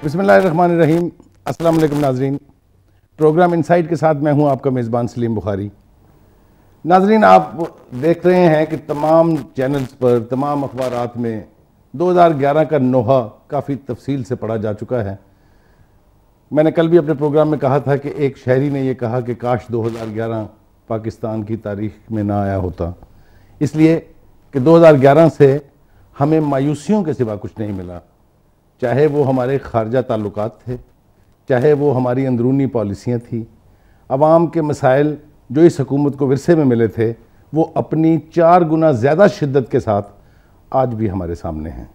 बिस्मिल्लाहिर्रहमानिर्रहीम। अस्सलाम वालेकुम नाजरीन। प्रोग्राम इनसाइट के साथ मैं हूं आपका मेज़बान सलीम बुखारी। नाजरीन, आप देख रहे हैं कि तमाम चैनल्स पर, तमाम अखबारात में 2011 का नोहा काफ़ी तफसील से पढ़ा जा चुका है। मैंने कल भी अपने प्रोग्राम में कहा था कि एक शायरी ने यह कहा कि काश 2011 पाकिस्तान की तारीख में ना आया होता, इसलिए कि 2011 से हमें मायूसियों के सिवा कुछ नहीं मिला। चाहे वो हमारे खारजा ताल्लुकात थे, चाहे वो हमारी अंदरूनी पॉलिसियाँ थी, अवाम के मसाइल जो इस हुकूमत को विरसे में मिले थे वो अपनी 4 गुना ज़्यादा शिद्दत के साथ आज भी हमारे सामने हैं।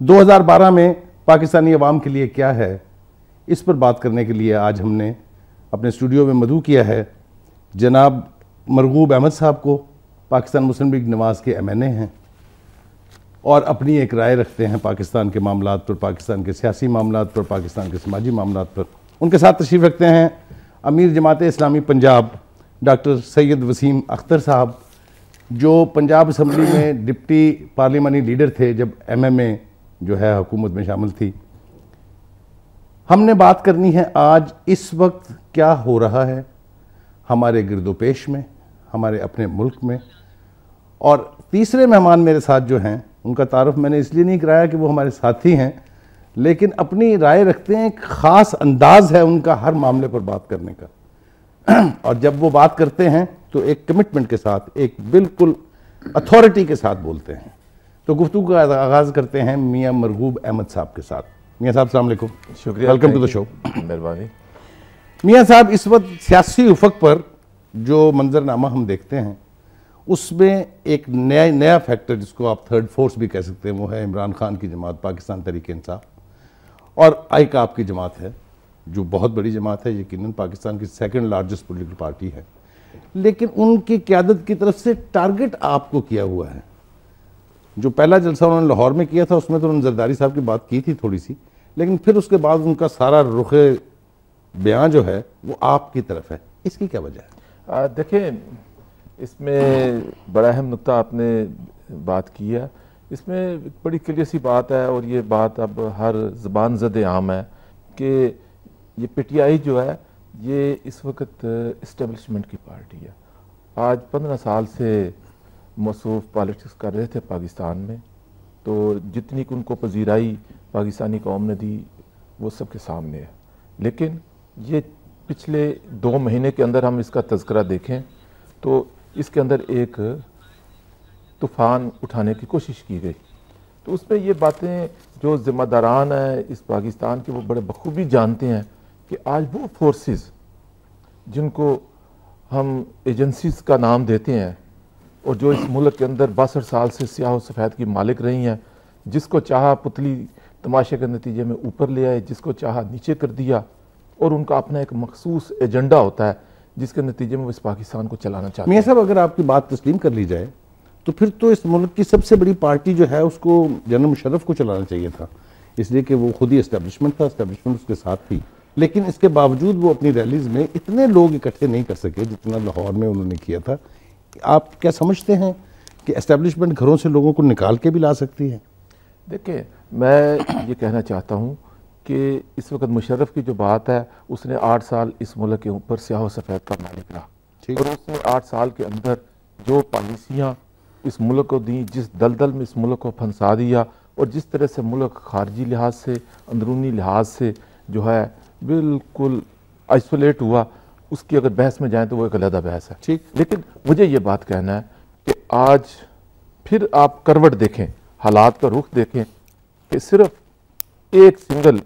2012 में पाकिस्तानी अवाम के लिए क्या है, इस पर बात करने के लिए आज हमने अपने स्टूडियो में मदऊ किया है जनाब मरगूब अहमद साहब को। पाकिस्तान मुस्लिम लीग नवाज़ के MNA हैं और अपनी एक राय रखते हैं पाकिस्तान के मामलात पर, पाकिस्तान के सियासी मामलात पर, पाकिस्तान के समाजी मामलात पर। उनके साथ तशरीफ़ रखते हैं अमीर जमात इस्लामी पंजाब डॉक्टर सैयद वसीम अख्तर साहब, जो पंजाब असम्बली में डिप्टी पार्लिमानी लीडर थे जब MMA जो है हुकूमत में शामिल थी। हमने बात करनी है आज इस वक्त क्या हो रहा है हमारे गिरदोपेश में, हमारे अपने मुल्क में। और तीसरे मेहमान मेरे साथ जो हैं, उनका तारुफ मैंने इसलिए नहीं कराया कि वो हमारे साथी हैं, लेकिन अपनी राय रखते हैं। एक ख़ास अंदाज है उनका हर मामले पर बात करने का और जब वो बात करते हैं तो एक कमिटमेंट के साथ, एक बिल्कुल अथॉरिटी के साथ बोलते हैं। तो गुफ्तगू का आगाज़ करते हैं मियाँ मरगूब अहमद साहब के साथ। मियाँ साहब अस्सलाम वालेकुम। शुक्रिया, वेलकम टू द शो। मेहरबानी। मियाँ साहब, इस वक्त सियासी उफक पर जो मंजरनामा हम देखते हैं उसमें एक नया फैक्टर जिसको आप थर्ड फोर्स भी कह सकते हैं वो है इमरान खान की जमात पाकिस्तान तहरीक इंसाफ, और आईका आपकी जमात है जो बहुत बड़ी जमात है, यकीनन पाकिस्तान की सेकंड लार्जेस्ट पॉलिटिकल पार्टी है। लेकिन उनकी क़यादत की तरफ से टारगेट आपको किया हुआ है। जो पहला जलसा उन्होंने लाहौर में किया था उसमें तो उन्होंने जरदारी साहब की बात की थी थोड़ी सी, लेकिन फिर उसके बाद उनका सारा रुख बयान जो है वो आपकी तरफ है। इसकी क्या वजह है? देखें, इसमें बड़ा अहम नुक्ता आपने बात की है। इसमें बड़ी क्लियर सी बात है और ये बात अब हर ज़बान ज़द आम है कि ये PTI जो है ये इस वक्त इस्टेब्लिशमेंट की पार्टी है। आज 15 साल से मसरूफ़ पॉलिटिक्स कर रहे थे पाकिस्तान में, तो जितनी कि उनको पजीराई पाकिस्तानी कौम ने दी वो सबके सामने है। लेकिन ये पिछले 2 महीने के अंदर हम इसका तज़किरा देखें तो इसके अंदर एक तूफ़ान उठाने की कोशिश की गई। तो उसमें ये बातें जो ज़िम्मेदारान है इस पाकिस्तान के वो बड़े बखूबी जानते हैं कि आज वो फोर्सेस जिनको हम एजेंसीज का नाम देते हैं और जो इस मुल्क के अंदर 62 साल से स्याह सफ़ेद की मालिक रही हैं, जिसको चाहा पुतली तमाशे के नतीजे में ऊपर ले आए, जिसको चाहा नीचे कर दिया, और उनका अपना एक मखसूस एजेंडा होता है जिसके नतीजे में वो इस पाकिस्तान को चलाना चाहते हैं। मियाँ साहब, अगर आपकी बात तस्लीम कर ली जाए तो फिर तो इस मुल्क की सबसे बड़ी पार्टी जो है उसको जनरल मुशर्रफ को चलाना चाहिए था, इसलिए कि वो खुद ही इस्टेब्लिशमेंट था, इस्टेब्लिशमेंट उसके साथ थी। लेकिन इसके बावजूद वो अपनी रैलीज में इतने लोग इकट्ठे नहीं कर सके जितना लाहौर में उन्होंने किया था। आप क्या समझते हैं कि इस्टेब्लिशमेंट घरों से लोगों को निकाल के भी ला सकती है? देखिए, मैं ये कहना चाहता हूँ कि इस वक्त मुशर्रफ की जो बात है, उसने 8 साल इस मुल्क के ऊपर स्याह सफ़ेद का मालिक रहा और उसने 8 साल के अंदर जो पॉलिसियाँ इस मुल्क को दी, जिस दलदल में इस मुल्क को फंसा दिया और जिस तरह से मुल्क खारजी लिहाज से, अंदरूनी लिहाज से जो है बिल्कुल आइसोलेट हुआ, उसकी अगर बहस में जाएँ तो वो एक अलग बहस है। ठीक, लेकिन मुझे ये बात कहना है कि आज फिर आप करवट देखें, हालात का रुख देखें कि सिर्फ एक सिंगल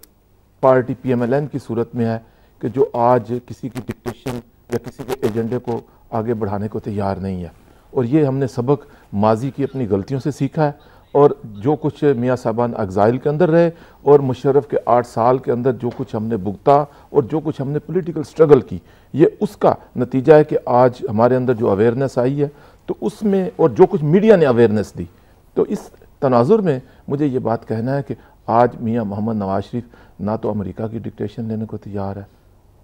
पार्टी PMLN की सूरत में है कि जो आज किसी की डिक्टेशन या किसी के एजेंडे को आगे बढ़ाने को तैयार नहीं है। और ये हमने सबक माजी की अपनी गलतियों से सीखा है, और जो कुछ मियाँ साहबान एग्ज़ाइल के अंदर रहे और मुशर्रफ के 8 साल के अंदर जो कुछ हमने भुगता और जो कुछ हमने पॉलिटिकल स्ट्रगल की, ये उसका नतीजा है कि आज हमारे अंदर जो अवेयरनेस आई है तो उसमें, और जो कुछ मीडिया ने अवेयरनेस दी, तो इस तनाजुर में मुझे ये बात कहना है कि आज मियाँ मोहम्मद नवाज शरीफ ना तो अमेरिका की डिक्टेशन लेने को तैयार है,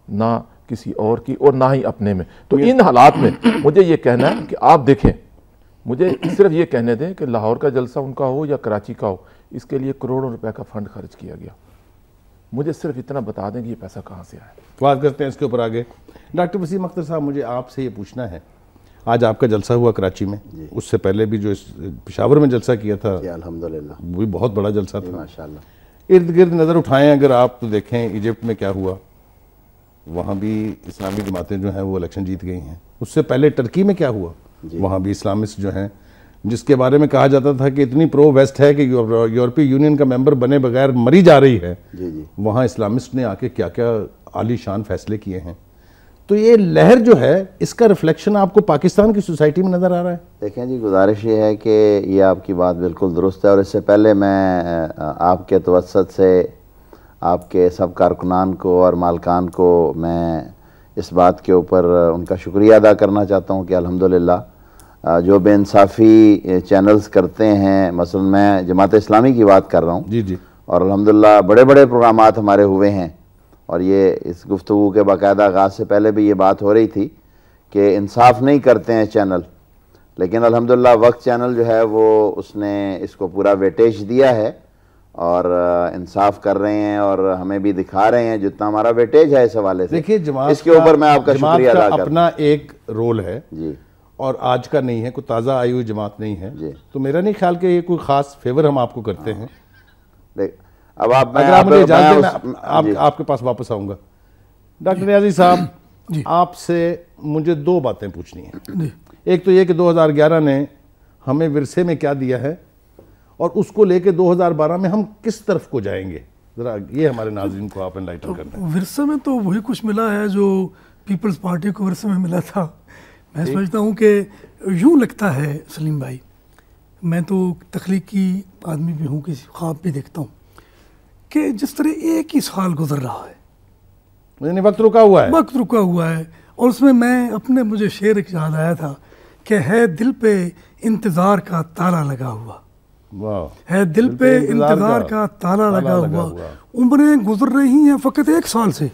ना किसी और की, और ना ही अपने में। तो इन हालात में मुझे ये कहना है कि आप देखें, मुझे सिर्फ ये कहने दें कि लाहौर का जलसा उनका हो या कराची का हो, इसके लिए करोड़ों रुपए का फंड खर्च किया गया। मुझे सिर्फ इतना बता दें कि ये पैसा कहाँ से आया। बात करते हैं इसके ऊपर आगे। डॉक्टर वसीम अख्तर साहब, मुझे आपसे ये पूछना है, आज आपका जलसा हुआ कराची में, उससे पहले भी जो इस पेशावर में जलसा किया था अल्हम्दुलिल्लाह वो भी बहुत बड़ा जलसा था माशाअल्लाह। इर्द गिर्द नज़र उठाएं अगर आप तो देखें इजिप्ट में क्या हुआ, वहाँ भी इस्लामी जमातें जो हैं वो इलेक्शन जीत गई हैं। उससे पहले टर्की में क्या हुआ, वहाँ भी इस्लामिस्ट जो हैं, जिसके बारे में कहा जाता था कि इतनी प्रो वेस्ट है कि यूरोपीय यूनियन का मेंबर बने बगैर मरी जा रही है, वहाँ इस्लामिस्ट ने आके क्या क्या आलीशान फैसले किए हैं। तो ये लहर जो है इसका रिफ्लेक्शन आपको पाकिस्तान की सोसाइटी में नज़र आ रहा है? देखें जी, गुजारिश ये है कि ये आपकी बात बिल्कुल दुरुस्त है, और इससे पहले मैं आपके तवस्सुत से आपके सब कारकुनान को और मालकान को मैं इस बात के ऊपर उनका शुक्रिया अदा करना चाहता हूँ कि अल्हम्दुलिल्लाह जो बेइंसाफ़ी चैनल्स करते हैं, मसलन मैं जमात इस्लामी की बात कर रहा हूँ जी जी, और अल्हम्दुलिल्लाह बड़े बड़े प्रोग्रामात हमारे हुए हैं, और ये इस गुफ्तगू के बाकायदा आगाज़ से पहले भी ये बात हो रही थी कि इंसाफ नहीं करते हैं चैनल, लेकिन अल्हम्दुलिल्लाह वक्त चैनल जो है वो उसने इसको पूरा वेटेज दिया है और इंसाफ कर रहे हैं और हमें भी दिखा रहे हैं जितना हमारा वेटेज है इस हवाले से। देखिए जमात इसके ऊपर मैं आपका शुक्रिया अदा करता हूं। अपना एक रोल है जी, और आज का नहीं है, कोई ताज़ा आई हुई जमात नहीं है जी। तो मेरा नहीं ख्याल कि ये कोई ख़ास फेवर हम आपको करते हैं। अब आप अगर आप मुझे इजाज़त दें मैं आपके पास वापस आऊँगा। डॉक्टर नियाज़ी साहब, आपसे मुझे दो बातें पूछनी हैं। एक तो ये कि 2011 ने हमें विरसे में क्या दिया है और उसको लेके 2012 में हम किस तरफ को जाएंगे, ज़रा ये हमारे नाज़रीन को आप एनलाइटन कर दें। विरसे में तो वही कुछ मिला है जो पीपल्स पार्टी को विरसे में मिला था। मैं समझता हूँ कि यूँ लगता है सलीम भाई, मैं तो तख्लीकी आदमी भी हूँ, किसी ख्वाब भी देखता हूँ कि जिस तरह एक ही साल गुजर रहा है, यानी वक्त रुका हुआ है, वक्त रुका हुआ है, और उसमें मैं अपने मुझे शेर एक याद आया था कि है दिल पे इंतज़ार का ताला लगा हुआ, है दिल पे इंतज़ार का ताला लगा हुआ, उम्रें गुजर रही हैं फ़कत एक साल से,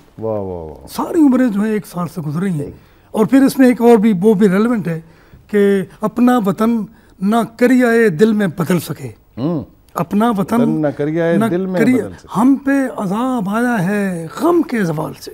सारी उम्रें जो है एक साल से गुजर रही हैं। और फिर इसमें एक और भी वो भी रेलेवेंट है कि अपना वतन ना करियाए दिल में बदल सके, अपना वतन न करियाए दिल में बदल सके, हम पे अज़ाब आया है गम के ज़वाल से,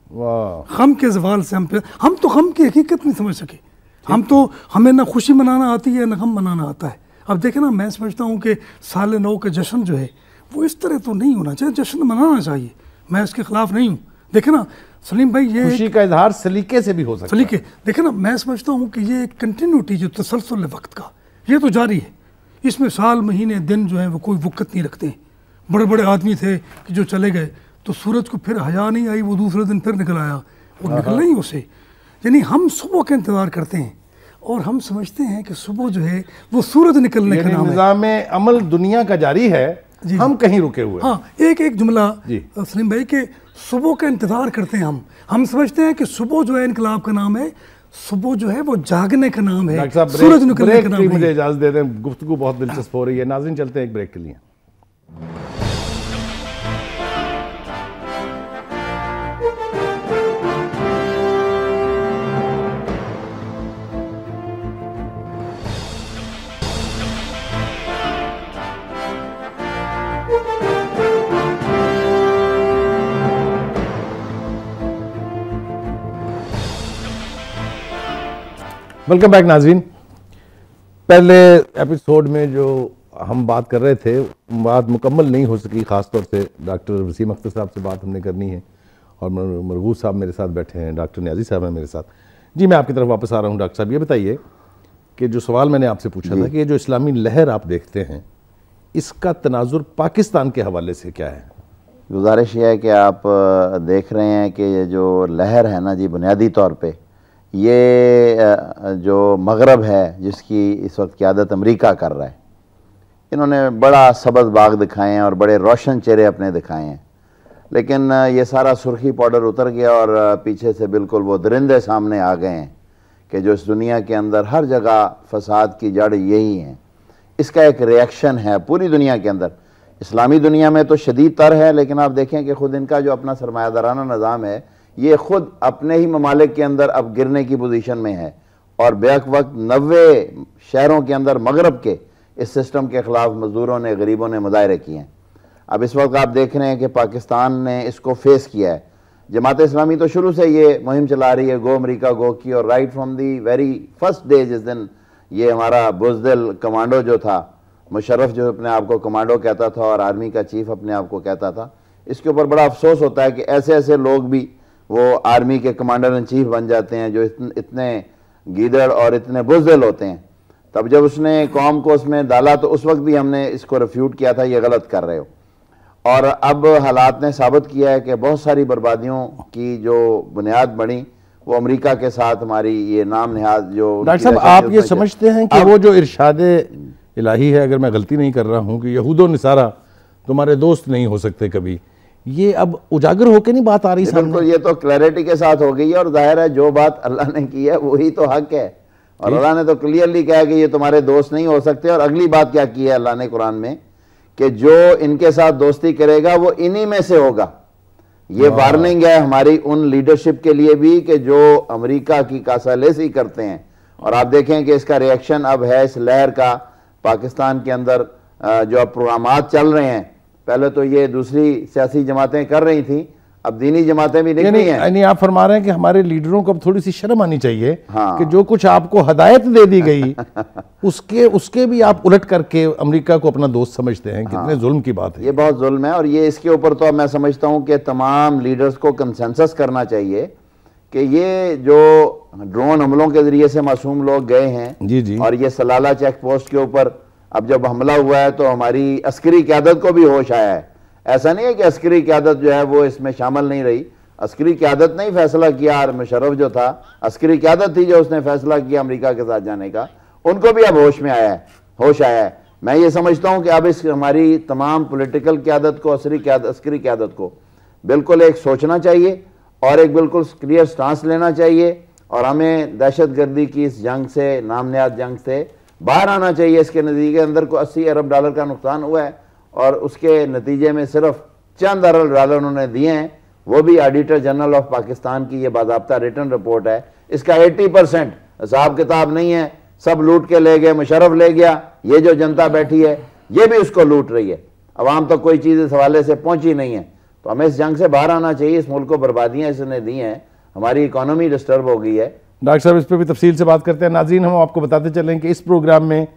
गम के ज़वाल से हम तो गम की हकीकत नहीं समझ सके। हम तो हमें ना खुशी मनाना आती है ना गम मनाना आता है। अब देखें ना, मैं समझता हूँ कि साल नौ का जश्न जो है वो इस तरह तो नहीं होना चाहिए, जश्न मनाना चाहिए, मैं इसके खिलाफ नहीं हूँ। देखे ना सलीम भाई, ये खुशी का इजहार सलीके से भी हो सकता है। सलीके देखे ना, मैं समझता हूँ कि ये कंटिन्यूटी जो तसलसल वक्त का ये तो जारी है, इसमें साल महीने दिन जो है वो कोई वक़्त नहीं रखते हैं। बड़े बड़े आदमी थे कि जो चले गए तो सूरज को फिर हया नहीं आई, वो दूसरे दिन फिर निकल आया और निकलना ही उसे। यानी हम सुबह का इंतज़ार करते हैं और हम समझते हैं कि सुबह जो है वो सूरज निकलने का नाम है। निज़ाम अमल दुनिया का जारी है, हम कहीं रुके हुए। हाँ, एक एक जुमला सलीम भाई के सुबह का इंतज़ार करते हैं हम समझते हैं कि सुबह जो है इनकलाब का नाम है, सुबह जो है वो जागने का नाम है, सूरज निकलने का नाम है। मुझे इजाज़त दे दें, गुफ्तगू बहुत दिलचस्प हो रही है। नाज़रीन चलते हैं एक ब्रेक के लिए। वेलकम बैक नाजरीन। पहले एपिसोड में जो हम बात कर रहे थे बात मुकम्मल नहीं हो सकी, ख़ासतौर से डॉक्टर वसीम अख्तर साहब से बात हमने करनी है और मरगूज साहब मेरे साथ बैठे हैं, डॉक्टर नियाज़ी साहब हैं मेरे साथ। जी मैं आपकी तरफ वापस आ रहा हूँ। डॉक्टर साहब ये बताइए कि जो सवाल मैंने आपसे पूछा था कि ये जो इस्लामी लहर आप देखते हैं इसका तनाजुर पाकिस्तान के हवाले से क्या है? गुजारिश ये है कि आप देख रहे हैं कि ये जो लहर है ना जी, बुनियादी तौर पे ये जो मगरब है जिसकी इस वक्त क़यादत अमेरिका कर रहा है, इन्होंने बड़ा सबज़ बाग दिखाए हैं और बड़े रोशन चेहरे अपने दिखाए हैं, लेकिन ये सारा सुर्खी पाउडर उतर गया और पीछे से बिल्कुल वो दरिंदे सामने आ गए हैं कि जो इस दुनिया के अंदर हर जगह फसाद की जड़ यही है। इसका एक रिएक्शन है पूरी दुनिया के अंदर। इस्लामी दुनिया में तो शदीद तर है, लेकिन आप देखें कि ख़ुद इनका जो अपना सरमायादाराना निज़ाम है ये ख़ुद अपने ही ममालिक के अंदर अब गिरने की पोजीशन में है और बेक वक्त 90 शहरों के अंदर मगरब के इस सिस्टम के ख़िलाफ़ मज़दूरों ने, गरीबों ने मुजाहरे किए हैं। अब इस वक्त आप देख रहे हैं कि पाकिस्तान ने इसको फेस किया है। जमात इस्लामी तो शुरू से ये मुहिम चला रही है, गो अमेरिका गो की, और right from the very first day, जिस दिन ये हमारा बुज़दिल कमांडो जो था, मुशर्रफ जो अपने आप को कमांडो कहता था और आर्मी का चीफ अपने आप को कहता था, इसके ऊपर बड़ा अफसोस होता है कि ऐसे ऐसे लोग भी वो आर्मी के कमांडर इन चीफ बन जाते हैं जो इतने गीदड़ और इतने बुज़दिल होते हैं। तब जब उसने कौम को उसमें डाला तो उस वक्त भी हमने इसको रिफ्यूट किया था, ये गलत कर रहे हो। और अब हालात ने साबित किया है कि बहुत सारी बर्बादियों की जो बुनियाद बनी वो अमेरिका के साथ हमारी ये नाम निहाद जो। डॉक्टर साहब, आप ये समझते हैं कि वो जो इरशाद इलाही है, अगर मैं गलती नहीं कर रहा हूँ, कि यहूदो निसारा तुम्हारे दोस्त नहीं हो सकते कभी, ये अब उजागर होकर नहीं बात आ रही सामने? बिल्कुल, ये तो क्लैरिटी के साथ हो गई है, और जाहिर है जो बात अल्लाह ने की है वही तो हक है। और अल्लाह ने तो क्लियरली कहा कि ये तुम्हारे दोस्त नहीं हो सकते। और अगली बात क्या की है अल्लाह ने कुरान में, कि जो इनके साथ दोस्ती करेगा वो इन्हीं में से होगा। ये वार्निंग है हमारी उन लीडरशिप के लिए भी कि जो अमेरिका की कासालेसी करते हैं। और आप देखें कि इसका रिएक्शन अब है इस लहर का पाकिस्तान के अंदर, जो अब प्रोग्रामात चल रहे हैं। पहले तो ये दूसरी सियासी जमातें कर रही थी, अब दीनी जमातें भी निकली हैं। यानी आप फरमा रहे हैं कि हमारे लीडरों को अब थोड़ी सी शर्म आनी चाहिए। हाँ। कि जो कुछ आपको हदायत दे दी गई उसके भी आप उलट करके अमेरिका को अपना दोस्त समझते हैं। कितने जुल्म की बात है। ये बहुत जुल्म है, और ये इसके ऊपर तो मैं समझता हूं कि तमाम लीडर्स को कंसेंसस करना चाहिए कि ये जो ड्रोन हमलों के जरिए से मासूम लोग गए हैं, जी जी, और ये सलाला चेक पोस्ट के ऊपर अब जब हमला हुआ है तो हमारी अस्करी क़यादत को भी होश आया है। ऐसा नहीं है कि अस्करी क़यादत जो है वो इसमें शामिल नहीं रही। अस्करी क़यादत ने ही फैसला किया, और मुशर्रफ जो था अस्करी क़यादत थी जो उसने फैसला किया अमेरिका के साथ जाने का। उनको भी अब होश आया है। मैं ये समझता हूँ कि अब इस हमारी तमाम पॉलिटिकल क़यादत को, अस्करी क़यादत को बिल्कुल एक सोचना चाहिए और एक बिल्कुल क्लियर स्टांस लेना चाहिए, और हमें दहशत गर्दी की इस जंग से, नामनियाद जंग से बाहर आना चाहिए। इसके नतीजे अंदर को $80 अरब का नुकसान हुआ है, और उसके नतीजे में सिर्फ चंद अरब डॉलर उन्होंने दिए हैं, वो भी ऑडिटर जनरल ऑफ पाकिस्तान की ये बाज़ाब्ता रिटर्न रिपोर्ट है। इसका 80% हिसाब किताब नहीं है, सब लूट के ले गए, मुशर्रफ ले गया, ये जो जनता बैठी है ये भी उसको लूट रही है। अवाम तक कोई चीज़ इस हवाले से पहुंची नहीं है। तो हमें इस जंग से बाहर आना चाहिए। इस मुल्क को बर्बादियाँ इसने दी हैं, हमारी इकॉनमी डिस्टर्ब हो गई है। डॉक्टर साहब, इस पर भी तफसील से बात करते हैं। नाज़रीन, हम आपको बताते चलें कि इस प्रोग्राम में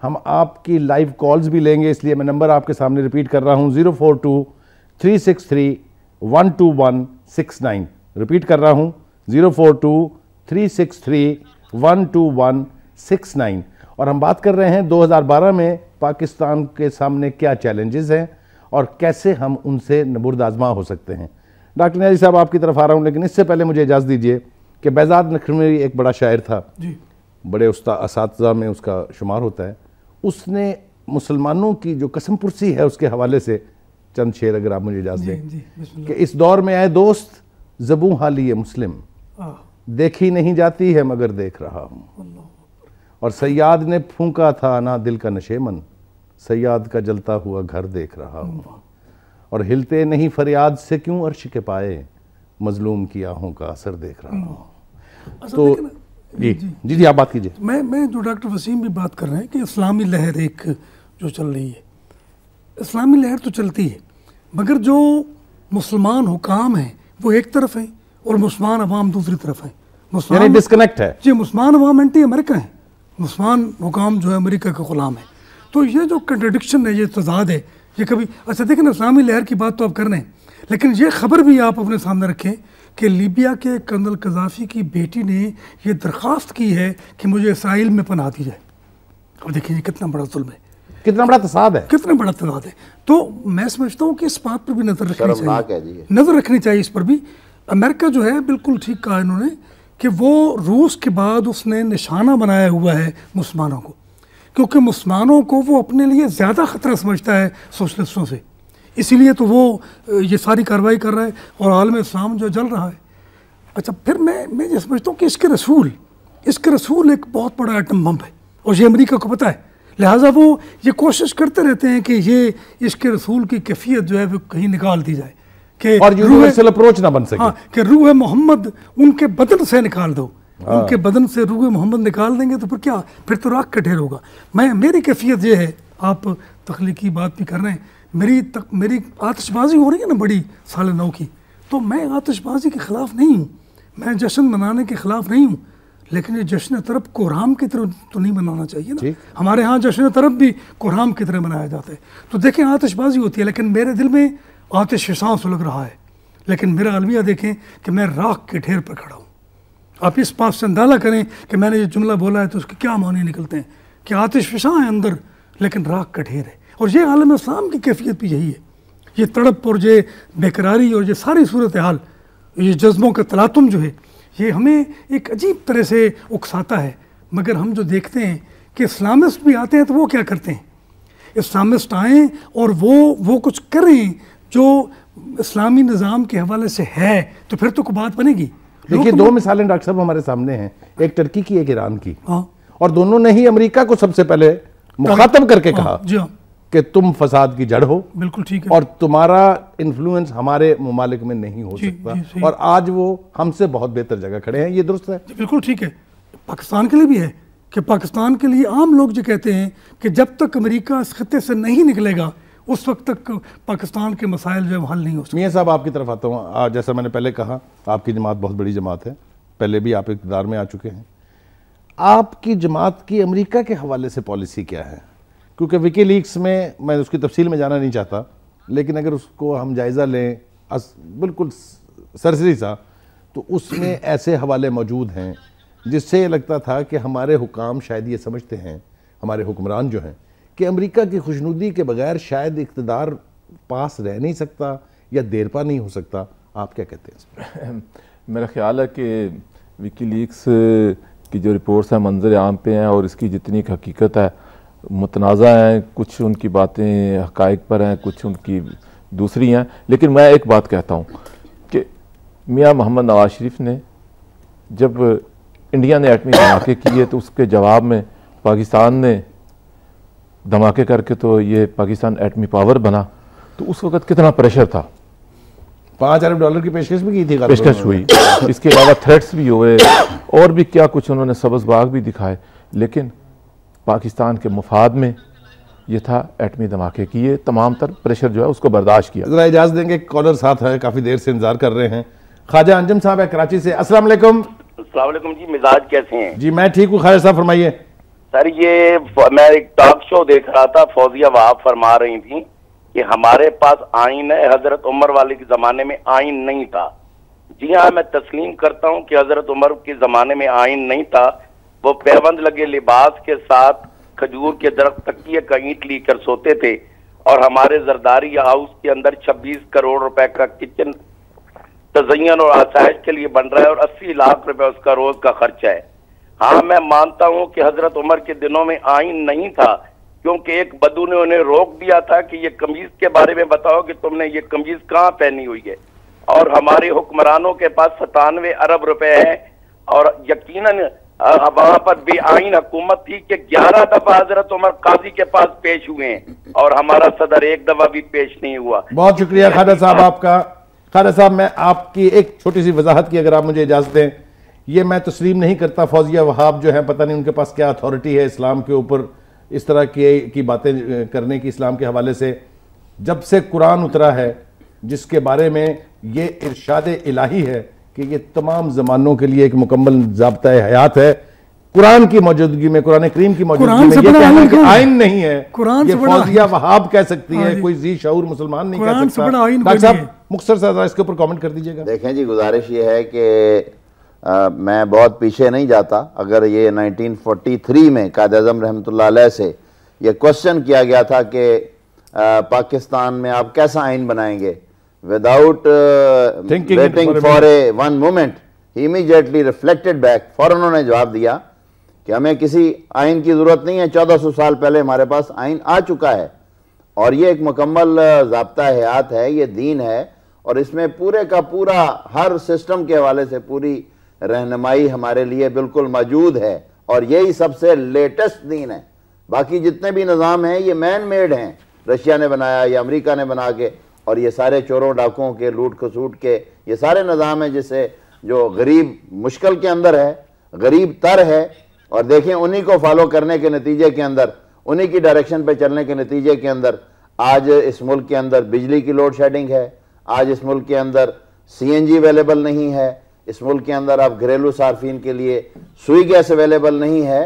हम आपकी लाइव कॉल्स भी लेंगे, इसलिए मैं नंबर आपके सामने रिपीट कर रहा हूँ, 042-363-12169। रिपीट कर रहा हूँ, 042-363-12169। और हम बात कर रहे हैं 2012 में पाकिस्तान के सामने क्या चैलेंजेस हैं और कैसे हम उनसे नबुर्द आजमा हो सकते हैं। डॉक्टर नियाज़ी साहब, आपकी तरफ आ रहा हूँ, लेकिन इससे पहले मुझे इजाज़त दीजिए कि बेजाद नखरवी एक बड़ा शायर था जी, बड़े उस्ताद में उसका शुमार होता है। उसने मुसलमानों की जो कसम पुरसी है उसके हवाले से चंद शेर अगर आप मुझे इजाज़त दें कि इस दौर में आए दोस्त ज़बूं हाली मुस्लिम, देखी नहीं जाती है मगर देख रहा हूँ, और सैयाद ने फूंका था ना दिल का नशेमन, सैयाद का जलता हुआ घर देख रहा हूँ, और हिलते नहीं फरियाद से क्यों अर्श के पाए, मजलूम की आहों का असर देख रहा हूँ। तो जी आप बात कीजिए। मैं जो डॉक्टर वसीम भी बात कर रहे हैं कि इस्लामी लहर एक जो चल रही है, इस्लामी लहर तो चलती है, मगर जो मुसलमान हुकाम हैं वो एक तरफ हैं और मुसलमान अवाम दूसरी तरफ हैं। मुसलमान डिस्कनेक्ट है जी, मुसलमान अवाम एंटी अमेरिका है, मुसलमान हुकाम जो है अमेरिका के गुलाम है। तो ये जो कंट्रडिक्शन है, ये तजाद है, ये कभी अच्छा देखें ना, इस्लामी लहर की बात तो आप कर रहे हैं, लेकिन ये खबर भी आप अपने सामने रखें कि लीबिया के कर्नल कज़ाफ़ी की बेटी ने ये दरख्वास्त की है कि मुझे इसराइल में पनाह दी जाए। अब देखिए कितना बड़ा जुल्म है, कितना बड़ा तसाद है, कितना बड़ा तसाद है। तो मैं समझता हूँ कि इस बात पर भी नज़र रखनी चाहिए, नज़र रखनी चाहिए इस पर भी। अमेरिका जो है, बिल्कुल ठीक कहा इन्होंने कि वो रूस के बाद उसने निशाना बनाया हुआ है मुसलमानों को, क्योंकि मुसलमानों को वो अपने लिए ज़्यादा ख़तरा समझता है सोशलिस्टों से, इसीलिए तो वो ये सारी कार्रवाई कर रहा है और आलम इस्लाम जो जल रहा है। अच्छा, फिर मैं ये समझता हूँ कि इसके रसूल एक बहुत बड़ा एटम बम है, और ये अमेरिका को पता है, लिहाजा वो ये कोशिश करते रहते हैं कि ये इसके रसूल की कैफियत जो है वो कहीं निकाल दी जाए, कि और यूनिवर्सल अप्रोच ना बन सके। हाँ, कि रूह मोहम्मद उनके बदन से निकाल दो, उनके बदन से रूह मोहम्मद निकाल देंगे तो फिर क्या, फिर तो राख का ढेर होगा। मेरी कैफियत ये है, आप तख्लीकी बात भी कर रहे हैं, मेरी आतिशबाजी हो रही है ना बड़ी 9:30 की, तो मैं आतिशबाजी के ख़िलाफ़ नहीं हूँ, मैं जश्न मनाने के ख़िलाफ़ नहीं हूँ, लेकिन ये जश्न तरफ कोहराम की तरह तो नहीं मनाना चाहिए ना। हमारे यहाँ जश्न तरफ भी कोहराम की तरह मनाया जाता है। तो देखें आतिशबाजी होती है, लेकिन मेरे दिल में आतिश फ़िशां सुलग रहा है, लेकिन मेरा अलविया देखें कि मैं राख के ढेर पर खड़ा हूँ। आप इस बात से अंदाज़ा करें कि मैंने ये जुमला बोला है तो उसके क्या माने निकलते हैं कि आतिश फ़िशां है अंदर, लेकिन राख का ढेर है। और ये आलम इस्लाम की कैफियत भी यही है, ये तड़प और ये बेकरारी और ये सारी सूरत हाल, ये जज्बों का तलातुम जो है, ये हमें एक अजीब तरह से उकसाता है। मगर हम जो देखते हैं कि इस्लामिस्ट भी आते हैं तो वो क्या करते हैं, इस्लामिस्ट आएँ और वो कुछ करें जो इस्लामी निज़ाम के हवाले से है, तो फिर तो कोई बात बनेगी। देखिए 2 मिसालें डॉक्टर साहब हमारे सामने हैं, एक टर्की की एक ईरान की। हाँ, और दोनों ने ही अमेरिका को सबसे पहले मुखातब करके कहा जी हाँ, कि तुम फसाद की जड़ हो, बिल्कुल ठीक है, और तुम्हारा इन्फ्लुएंस हमारे ममालिक में नहीं हो सकता। और आज वो हमसे बहुत बेहतर जगह खड़े हैं, ये दुरुस्त है, बिल्कुल ठीक है। पाकिस्तान के लिए भी है कि पाकिस्तान के लिए आम लोग जो कहते हैं कि जब तक अमेरिका इस खत्ते से नहीं निकलेगा उस वक्त तक पाकिस्तान के मसाइल जो हल नहीं हो सकते। मियाँ साहब आपकी तरफ आता हूँ। जैसा मैंने पहले कहा, आपकी जमात बहुत बड़ी जमात है, पहले भी आप इक़्तिदार में आ चुके हैं। आपकी जमात की अमेरिका के हवाले से पॉलिसी क्या है? क्योंकि विकीलीक्स में, मैं उसकी तफसील में जाना नहीं चाहता, लेकिन अगर उसको हम जायज़ा लें बिल्कुल सरसरी सा, तो उसमें ऐसे हवाले मौजूद हैं जिससे ये लगता था कि हमारे हुकाम शायद ये समझते हैं, हमारे हुक्मरान जो हैं, कि अमेरिका की खुशनुदी के बगैर शायद इक़्तिदार पास रह नहीं सकता या देरपा नहीं हो सकता। आप क्या कहते हैं? मेरा ख्याल है कि विकीलीक्स की जो रिपोर्ट्स हैं मंजर आम पे हैं और इसकी जितनी हकीकत है मुतनाज़ा हैं, कुछ उनकी बातें हक़ाइक़ पर हैं, कुछ उनकी दूसरी हैं। लेकिन मैं एक बात कहता हूँ कि मियाँ मोहम्मद नवाज शरीफ ने जब इंडिया ने एटमी धमाके किए तो उसके जवाब में पाकिस्तान ने धमाके करके तो ये पाकिस्तान एटमी पावर बना, तो उस वक़्त कितना प्रेशर था। $5 अरब की पेशकश भी की थी, पेशकश हुई, इसके अलावा थ्रेट्स भी हुए और भी क्या कुछ उन्होंने सबज़ बाग भी दिखाए, लेकिन पाकिस्तान के मुफाद में ये था एटमी धमाके किए, तमाम तर प्रेशर जो है उसको बर्दाश्त किया। ज़रा इजाज़त देंगे, कॉलर साथ है, काफ़ी देर से इंतजार कर रहे हैं। ख्वाजा अंजुम साहब है कराची से। अस्सलाम वालेकुम। अस्सलाम वालेकुम जी, मिजाज कैसे हैं? जी मैं ठीक हूँ, ख्वाजा साहब फरमाइए। सर ये मैं एक टॉक शो देख रहा था, फौजिया वहाब फरमा रही थी कि हमारे पास आइन है, हजरत उमर वाले के जमाने में आइन नहीं था। जी हाँ, मैं तस्लीम करता हूँ कि हजरत उमर के जमाने में आइन नहीं था। वो पैबंद लगे लिबास के साथ खजूर के दरख्त तकिए का ईंट लेकर सोते थे, और हमारे जरदारी हाउस के अंदर 26 करोड़ रुपए का किचन तज़य्युन और आसाइश के लिए बन रहा है और 80 लाख रुपए उसका रोज का खर्चा है। हाँ, मैं मानता हूँ कि हजरत उमर के दिनों में आइन नहीं था, क्योंकि एक बदू ने उन्हें रोक दिया था कि ये कमीज के बारे में बताओ कि तुमने ये कमीज कहाँ पहनी हुई है। और हमारे हुक्मरानों के पास 97 अरब रुपए है, और यकीनन वहां पर बेआइन हुकूमत थी कि 11 दफा हजरत उमर काजी के पास पेश हुए हैं, और हमारा सदर एक दफा भी पेश नहीं हुआ। बहुत शुक्रिया ख्वाजा साहब आपका। ख्वाजा साहब, मैं आपकी एक छोटी सी वजाहत की अगर आप मुझे इजाजत दें, ये मैं तस्लीम नहीं करता फौजिया वहाब जो है, पता नहीं उनके पास क्या अथॉरिटी है इस्लाम के ऊपर इस तरह की बातें करने की। इस्लाम के हवाले से जब से कुरान उतरा है, जिसके बारे में ये इरशाद इलाही है कि ये तमाम ज़मानों के लिए एक मुकम्मल ज़ाब्ता हयात है, कुरान की मौजूदगी में, कुरान करीम की मौजूदगी में ये कहना कि आइन नहीं है, ये फौजिया वहाब कह सकती है, कोई जी शऊर मुसलमान नहीं कह सकता। डॉक्टर साहब मुख्तसर सा इसके ऊपर कमेंट कर दीजिएगा। देखें जी, गुजारिश ये है कि मैं बहुत पीछे नहीं जाता। अगर ये 1943 में कायद आज़म रहमतुल्लाह अलैह से ये क्वेश्चन किया गया था कि पाकिस्तान में आप कैसा आइन बनाएंगे, without waiting for a one moment, he immediately reflected back, फौरन उन्होंने जवाब दिया कि हमें किसी आइन की ज़रूरत नहीं है, 1400 साल पहले हमारे पास आइन आ चुका है, और ये एक मुकम्मल ज़ाब्ता हयात है, ये दीन है, और इसमें पूरे का पूरा हर सिस्टम के हवाले से पूरी रहनुमाई हमारे लिए बिल्कुल मौजूद है, और यही सबसे लेटेस्ट दीन है। बाकी जितने भी निज़ाम हैं ये मैन मेड हैं, रशिया ने बनाया या अमेरिका ने बना के, और ये सारे चोरों डाकुओं के, लूट खसूट के ये सारे निज़ाम हैं जिससे जो गरीब मुश्किल के अंदर है, गरीब तर है, और देखें उन्हीं को फॉलो करने के नतीजे के अंदर, उन्हीं की डायरेक्शन पे चलने के नतीजे के अंदर आज इस मुल्क के अंदर बिजली की लोड शेडिंग है, आज इस मुल्क के अंदर CNG अवेलेबल नहीं है, इस मुल्क के अंदर अब घरेलू सार्फिन के लिए सुई गैस अवेलेबल नहीं है।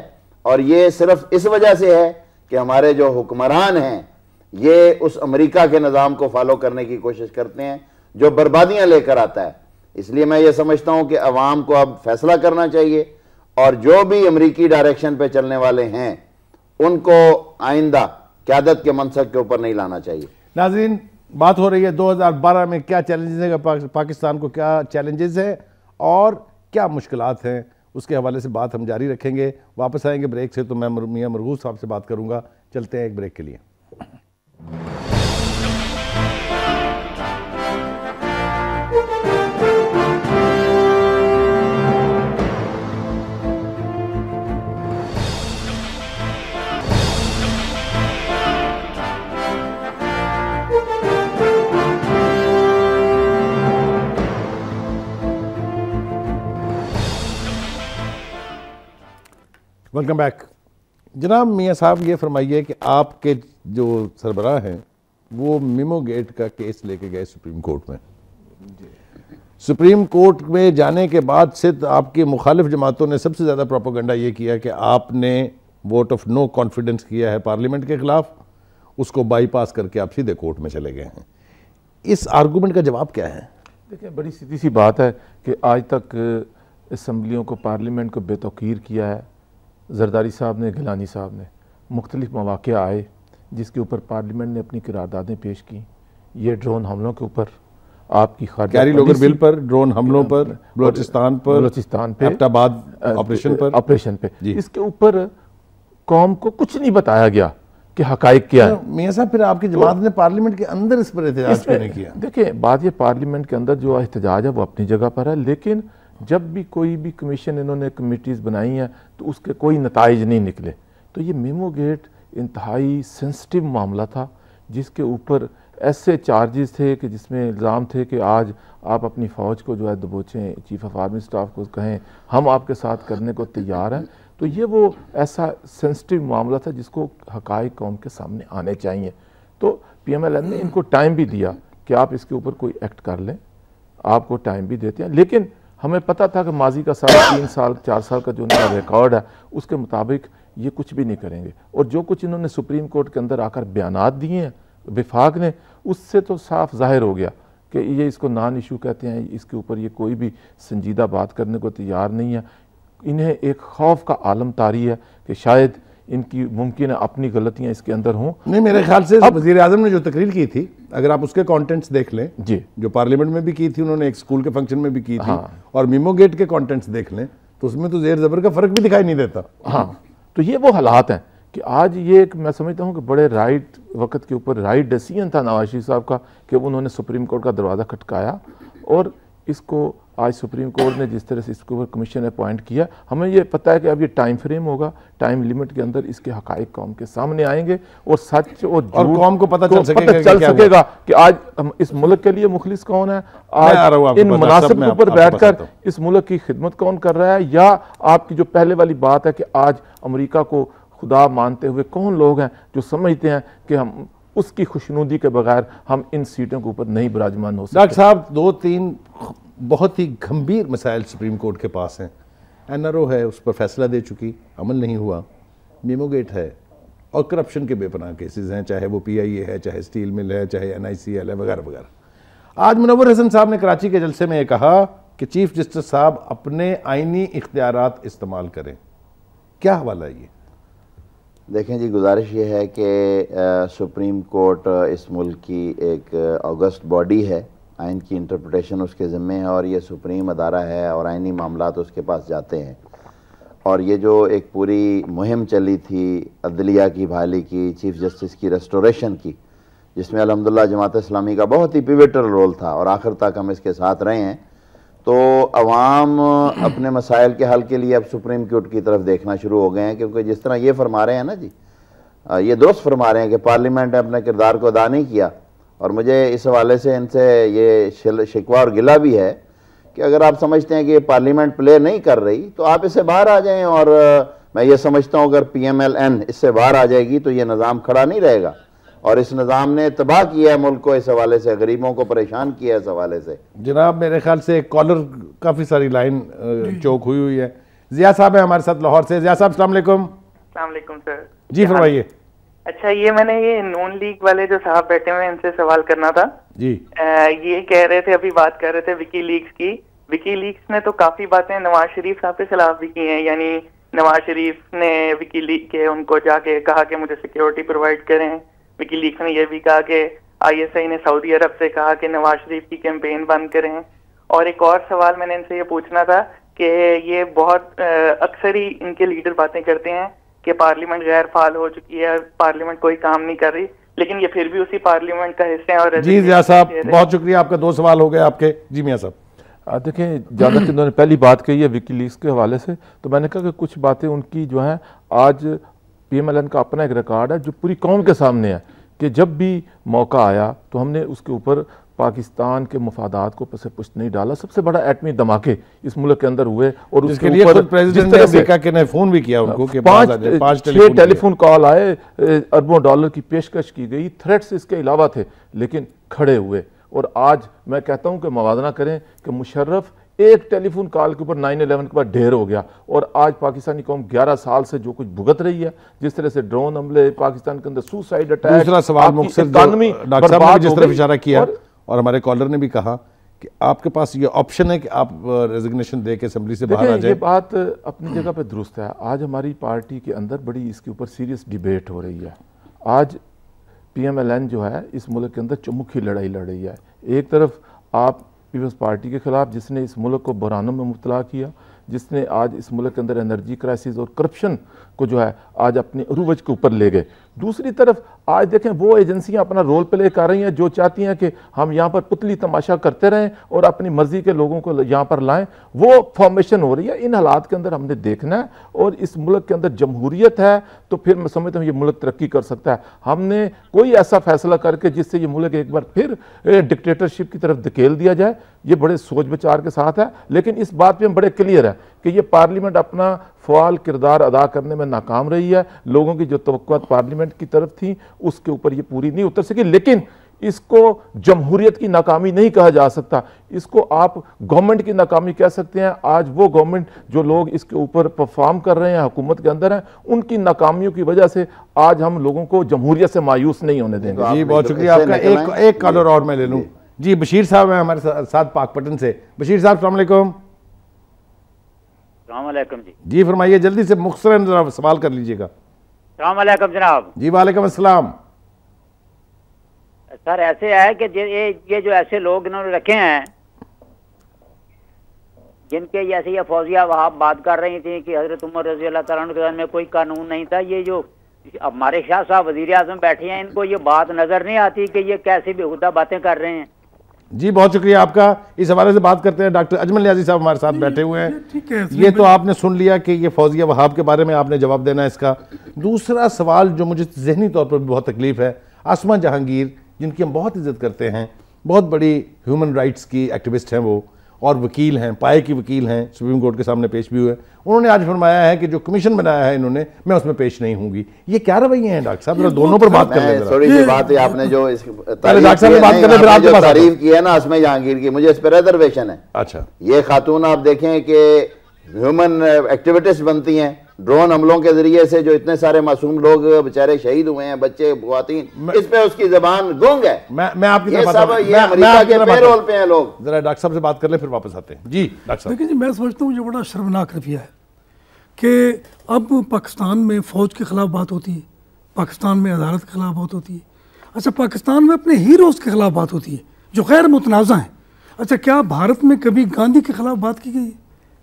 और ये सिर्फ इस वजह से है कि हमारे जो हुक्मरान हैं ये उस अमेरिका के निज़ाम को फॉलो करने की कोशिश करते हैं जो बर्बादियां लेकर आता है। इसलिए मैं ये समझता हूं कि अवाम को अब फैसला करना चाहिए और जो भी अमेरिकी डायरेक्शन पे चलने वाले हैं उनको आइंदा क़यादत के मनसब के ऊपर नहीं लाना चाहिए। नाज़रीन, बात हो रही है 2012 में क्या चैलेंजेस है, पाकिस्तान को क्या चैलेंजेस है और क्या मुश्किलात हैं, उसके हवाले से बात हम जारी रखेंगे। वापस आएंगे ब्रेक से तो मैं मियां मरगूस साहब से बात करूंगा। चलते हैं एक ब्रेक के लिए। Welcome back. जनाब मियां साहब, ये फरमाइए कि आपके जो सरबराह हैं वो मेमो गेट का केस लेके गए सुप्रीम कोर्ट में। सुप्रीम कोर्ट में जाने के बाद से आपकी मुखालिफ जमातों ने सबसे ज़्यादा प्रोपेगेंडा ये किया कि आपने वोट ऑफ नो कॉन्फिडेंस किया है पार्लियामेंट के खिलाफ, उसको बाईपास करके आप सीधे कोर्ट में चले गए हैं। इस आर्गूमेंट का जवाब क्या है? देखिए, बड़ी सीधी सी बात है कि आज तक असम्बलियों को, पार्लियामेंट को बेतौकीर किया है। जरदारी साहब ने, गिलानी साहब ने, मुख्तलिफ मौक़े आए जिसके ऊपर पार्लियामेंट ने अपनी करारदादें पेश की। ये ड्रोन हमलों के ऊपर, आपकी कैरी लोगर बिल पर, ड्रोन हमलों पर, बलोचिस्तान पे, एबटाबाद ऑपरेशन पे, इसके ऊपर कौम को कुछ नहीं बताया गया कि हकाइक क्या है। मियां साहब, फिर आपकी जमात ने पार्लियामेंट के अंदर इस पर एहतजाज क्यों नहीं किया? देखिए, बात ये पार्लियामेंट के अंदर जो एहतजाज है वो अपनी जगह पर है, लेकिन जब भी कोई भी कमीशन इन्होंने कमेटीज़ बनाई हैं तो उसके कोई नताइज नहीं निकले। तो ये मेमो गेट इंतहाई सेंसिटिव मामला था जिसके ऊपर ऐसे चार्जेस थे कि जिसमें इल्ज़ाम थे कि आज आप अपनी फ़ौज को जो है दबोचें, चीफ ऑफ आर्मी स्टाफ को कहें हम आपके साथ करने को तैयार हैं। तो ये वो ऐसा सेंसिटिव मामला था जिसको हक़ाइक़ कौम के सामने आने चाहिए। तो PMLN ने इनको टाइम भी दिया कि आप इसके ऊपर कोई एक्ट कर लें, आपको टाइम भी देते हैं, लेकिन हमें पता था कि माजी का 3 साल 4 साल का जो उनका रिकॉर्ड है उसके मुताबिक ये कुछ भी नहीं करेंगे। और जो कुछ इन्होंने सुप्रीम कोर्ट के अंदर आकर बयानात दिए हैं विफाक ने, उससे तो साफ जाहिर हो गया कि ये इसको नॉन इशू कहते हैं, इसके ऊपर ये कोई भी संजीदा बात करने को तैयार नहीं है। इन्हें एक खौफ का आलम तारी है कि शायद इनकी मुमकिन है अपनी गलतियां इसके अंदर हों। नहीं, मेरे ख्याल से वज़ीर आज़म ने जो तकरीर की थी, अगर आप उसके कंटेंट्स देख लें जी, जो पार्लियामेंट में भी की थी उन्होंने, एक स्कूल के फंक्शन में भी की थी, और मेमो गेट के कंटेंट्स देख लें तो उसमें तो ज़ेर ज़बर का फ़र्क भी दिखाई नहीं देता। हाँ, तो ये वो हालात हैं कि आज ये एक, मैं समझता हूँ कि बड़े राइट वक्त के ऊपर राइट डिसीजन था नवाज शरीफ साहब का कि उन्होंने सुप्रीम कोर्ट का दरवाज़ा खटकाया और इसको आज सुप्रीम कोर्ट ने जिस तरह से इसके ऊपर कमीशन अपॉइंट किया, हमें ये पता है कि अब ये टाइम फ्रेम होगा, टाइम लिमिट के अंदर इसके हकाइक कौम के सामने आएंगे और सच और कौम को पता चल सकेगा कि आज हम इस मुल्क के लिए मुखलिस कौन है, आज इन मुनासिब के ऊपर बैठकर इस मुल्क की खिदमत कौन कर रहा है, या आपकी जो पहले वाली बात है कि आज अमेरिका को खुदा मानते हुए कौन लोग हैं जो समझते हैं कि हम उसकी खुशनुदी के बगैर हम इन सीटों के ऊपर नहीं विराजमान हो सकते। डॉक्टर साहब, 2-3 बहुत ही गंभीर मसाइल सुप्रीम कोर्ट के पास हैं। NRO है, उस पर फैसला दे चुकी, अमल नहीं हुआ। मेमो गेट है और करप्शन के बेपनाह केसेस हैं, चाहे वो PIA है, चाहे स्टील मिल है, चाहे NICL है, वगैरह वगैरह। आज मुनव्वर हसन साहब ने कराची के जलसे में कहा कि चीफ जस्टिस साहब अपने आइनी इख्तियारात इस्तेमाल करें। क्या हवाला है ये? देखें जी, गुजारिश ये है कि सुप्रीम कोर्ट इस मुल्क की एक ऑगस्ट बॉडी है, आइन की इंटरप्रिटेशन उसके ज़िम्मे है और ये सुप्रीम अदारा है और आइनी मामलात उसके पास जाते हैं। और ये जो एक पूरी मुहिम चली थी अदलिया की बहाली की, चीफ जस्टिस की रेस्टोरेशन की, जिसमें अल्हम्दुलिल्लाह जमात इस्लामी का बहुत ही पिवटल रोल था और आखिर तक हम इसके साथ रहे हैं, तो अवाम अपने मसाइल के हल के लिए अब सुप्रीम कोर्ट की तरफ देखना शुरू हो गए हैं। क्योंकि जिस तरह ये फरमा रहे हैं ना जी, ये दुरुस्त फरमा रहे हैं कि पार्लियामेंट ने अपने किरदार को अदा नहीं किया। और मुझे इस हवाले से इनसे ये शिकवा और गिला भी है कि अगर आप समझते हैं कि ये पार्लियामेंट प्ले नहीं कर रही तो आप इससे बाहर आ जाएं। और मैं ये समझता हूँ अगर PMLN इससे बाहर आ जाएगी तो ये निज़ाम खड़ा नहीं रहेगा और इस निज़ाम ने तबाह किया है मुल्क को इस हवाले से, गरीबों को परेशान किया है इस हवाले से। जनाब मेरे ख्याल से कॉलर काफ़ी सारी लाइन चौक हुई है। जिया साहब है हमारे साथ लाहौर से। जिया साहब अस्सलाम वालेकुम। अस्सलाम वालेकुम सर। जी फरमाइए। अच्छा, ये मैंने ये नून लीग वाले जो साहब बैठे हुए हैं इनसे सवाल करना था जी। ये कह रहे थे, अभी बात कर रहे थे विकी लीक्स की। विकी लीक्स ने तो काफी बातें नवाज शरीफ साहब के खिलाफ भी की हैं, यानी नवाज शरीफ ने विकी लीक के उनको जाके कहा कि मुझे सिक्योरिटी प्रोवाइड करें। विकी लीक्स ने यह भी कहा कि ISI ने सऊदी अरब से कहा कि नवाज शरीफ की कैंपेन बंद करें। और एक और सवाल मैंने इनसे ये पूछना था कि ये बहुत अक्सर ही इनके लीडर बातें करते हैं कि पार्लियामेंट गैर फाल हो चुकी है, पार्लियामेंट कोई काम नहीं कर रही, लेकिन ये फिर भी उसी पार्लियामेंट का हिस्सा है। और जी जिया साहब बहुत शुक्रिया, आपका 2 सवाल हो गए आपके। जी मियां साहब। देखें, ज़्यादा कि उन्होंने पहली बात कही है विकी लीक्स के हवाले से, तो मैंने कहा कि कुछ बातें उनकी जो हैं, आज PMLN का अपना एक रिकॉर्ड है जो पूरी कौम के सामने है कि जब भी मौका आया तो हमने उसके ऊपर पाकिस्तान के मफादात को पसे पुष्ट नहीं डाला। सबसे बड़ा एटमी धमाके इस मुल्क के अंदर हुए और उसके लिए खुद प्रेसिडेंट ने अमेरिका के ने फोन भी किया उनको कि 5-6 टेलीफोन कॉल आए, अरबों डॉलर की पेशकश की गई, थ्रेट्स इसके अलावा थे, लेकिन खड़े हुए। और आज मैं कहता हूं कि मवाजना करें कि मुशर्रफ एक टेलीफोन कॉल के ऊपर 9/11 के बाद ढेर हो गया। और आज पाकिस्तानी कौम 11 साल से जो कुछ भुगत रही है, जिस तरह से ड्रोन हमले पाकिस्तान के अंदर, सुसाइड अटैक, दूसरा सवाल मुख्तसर डॉक्टर साहब ने जिस तरह इशारा किया और हमारे कॉलर ने भी कहा कि आपके पास ये ऑप्शन है कि आप रेजिग्नेशन दे के असेंबली से बाहर आ जाए। ये बात अपनी जगह पे दुरुस्त है। आज हमारी पार्टी के अंदर बड़ी इसके ऊपर सीरियस डिबेट हो रही है। आज PMLN जो है इस मुल्क के अंदर चौमुखी लड़ाई लड़ रही है। एक तरफ आप पीपल्स पार्टी के खिलाफ जिसने इस मुल्क को बहरानों में मुब्तला किया, जिसने आज इस मुल्क के अंदर एनर्जी क्राइसिस और करप्शन को जो है आज अपने अरूवज के ऊपर ले गए। दूसरी तरफ आज देखें वो एजेंसियां अपना रोल प्ले कर रही हैं जो चाहती हैं कि हम यहाँ पर पुतली तमाशा करते रहें और अपनी मर्जी के लोगों को यहाँ पर लाएं। वो फॉर्मेशन हो रही है। इन हालात के अंदर हमने देखना है और इस मुल्क के अंदर जमहूरियत है तो फिर मैं समझता हूँ ये मुल्क तरक्की कर सकता है। हमने कोई ऐसा फैसला करके जिससे ये मुल्क एक बार फिर डिक्टेटरशिप की तरफ धकेल दिया जाए, ये बड़े सोच विचार के साथ है। लेकिन इस बात पर हम बड़े क्लियर है कि ये पार्लियामेंट अपना फ़आल किरदार अदा करने में नाकाम रही है। लोगों की जो तवक्कुआत पार्लियामेंट की तरफ थी उसके ऊपर ये पूरी नहीं उतर सकी। लेकिन इसको जमहूरियत की नाकामी नहीं कहा जा सकता, इसको आप गवर्नमेंट की नाकामी कह सकते हैं। आज वो गवर्नमेंट जो लोग इसके ऊपर परफॉर्म कर रहे हैं, हुकूमत के अंदर हैं, उनकी नाकामियों की वजह से आज हम लोगों को जमहूरियत से मायूस नहीं होने देंगे। जी बहुत शुक्रिया आपका। एक कॉलर और मैं ले लूँ। जी बशीर साहब हैं हमारे साथ पाकपटन से। बशीर साहब अस्सलाम वालेकुम। जी फरमाइए, जल्दी से मुख्तसरन जरा सवाल कर लीजिएगा। अस्सलाम वालेकुम जनाब। जी वालेकुम अस्सलाम। सर ऐसे है कि ये जो ऐसे लोग इन्होंने रखे हैं जिनके जैसे ये फौजिया वहाब बात कर रही थी कि हजरत उमर रजी अल्लाह तआला के में कोई कानून नहीं था, ये जो हमारे शाह साहब वजीर आजम बैठे हैं इनको ये बात नजर नहीं आती कि ये कैसी बेहुदा बातें कर रहे हैं। जी बहुत शुक्रिया आपका। इस हवाले से बात करते हैं। डॉक्टर अजमल नियाज़ी साहब हमारे साथ बैठे हुए हैं। ठीक है, ये तो आपने सुन लिया कि ये फौजिया वहाब के बारे में आपने जवाब देना है इसका। दूसरा सवाल जो मुझे जहनी तौर पर भी बहुत तकलीफ है, आसमा जहांगीर जिनकी हम बहुत इज्जत करते हैं, बहुत बड़ी ह्यूमन राइट्स की एक्टिविस्ट हैं वो, और वकील हैं, पाए की वकील हैं, सुप्रीम कोर्ट के सामने पेश भी हुए। उन्होंने आज फरमाया है कि जो कमीशन बनाया है इन्होंने, मैं उसमें पेश नहीं होंगी। ये क्या रवैये हैं डॉक्टर साहब? दोनों पर बात कर लें। थोड़ी सी बात है, आपने जो डॉक्टर साहब बात कर ले, जो तारीफ की है ना आसमा जहांगीर की, मुझे इस पर रिजर्वेशन है। अच्छा, ये खातून आप देखें कि ह्यूमन एक्टिविटिस्ट बनती हैं। ड्रोन हमलों के जरिए से जो इतने सारे मासूम लोग बेचारे शहीद हुए हैं, बच्चे ख्वातीन, इस पे उसकी जबान गूंग है। मैं आपकी ये सब ये अमेरिका के पेरोल पे हैं लोग। जरा डॉक्टर साहब से बात कर ले फिर वापस आते हैं। जी डॉक्टर साहब। देखिए जी, मैं समझता हूँ ये बड़ा शर्मनाक रवैया है कि अब पाकिस्तान में फ़ौज के खिलाफ बात होती है, पाकिस्तान में अदालत के खिलाफ बात होती है। अच्छा, पाकिस्तान में अपने हीरोज़ के खिलाफ बात होती है जो गैर मुतनाज़ा हैं। अच्छा, क्या भारत में कभी गांधी के खिलाफ बात की गई?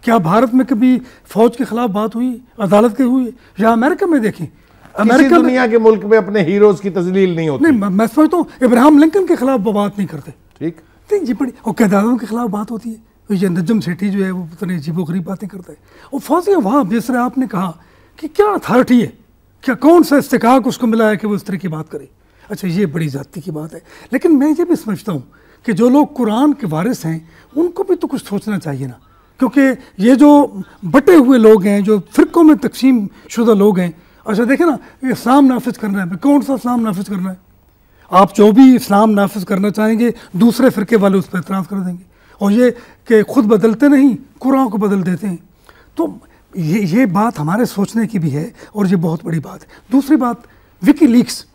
क्या भारत में कभी फौज के खिलाफ बात हुई, अदालत की हुई? या अमेरिका में देखें, अमेरिका दुनिया के मुल्क में अपने हीरोज की तजलील नहीं होती। नहीं, मैं समझता हूँ इब्राहिम लिंकन के खिलाफ बात नहीं करते। ठीक नहीं जी, बड़ी और कैदारों के खिलाफ बात होती है। ये नजम सेठी जो है वो पता अजीबो गरीब बातें करता है। और फौजी वहाँ जिस तरह आपने कहा कि क्या अथॉरिटी है, क्या कौन सा इस्तिकाक उसको मिला है कि वो इस तरह की बात करे। अच्छा, ये बड़ी ज़्यादती की बात है। लेकिन मैं ये भी समझता हूँ कि जो लोग कुरान के वारिस हैं उनको भी तो कुछ सोचना चाहिए ना, क्योंकि ये जो बटे हुए लोग हैं, जो फ़िरक़ों में तकसीम शुदा लोग हैं। अच्छा देखें ना, इस्लाम नाफिज करना है, कौन सा इस्लाम नाफिज करना है? आप जो भी इस्लाम नाफिज करना चाहेंगे दूसरे फ़िरके वाले उस पर एतराज़ कर देंगे, और ये कि खुद बदलते नहीं कुरान को बदल देते हैं। तो ये बात हमारे सोचने की भी है और ये बहुत बड़ी बात है। दूसरी बात, विकीलीक्स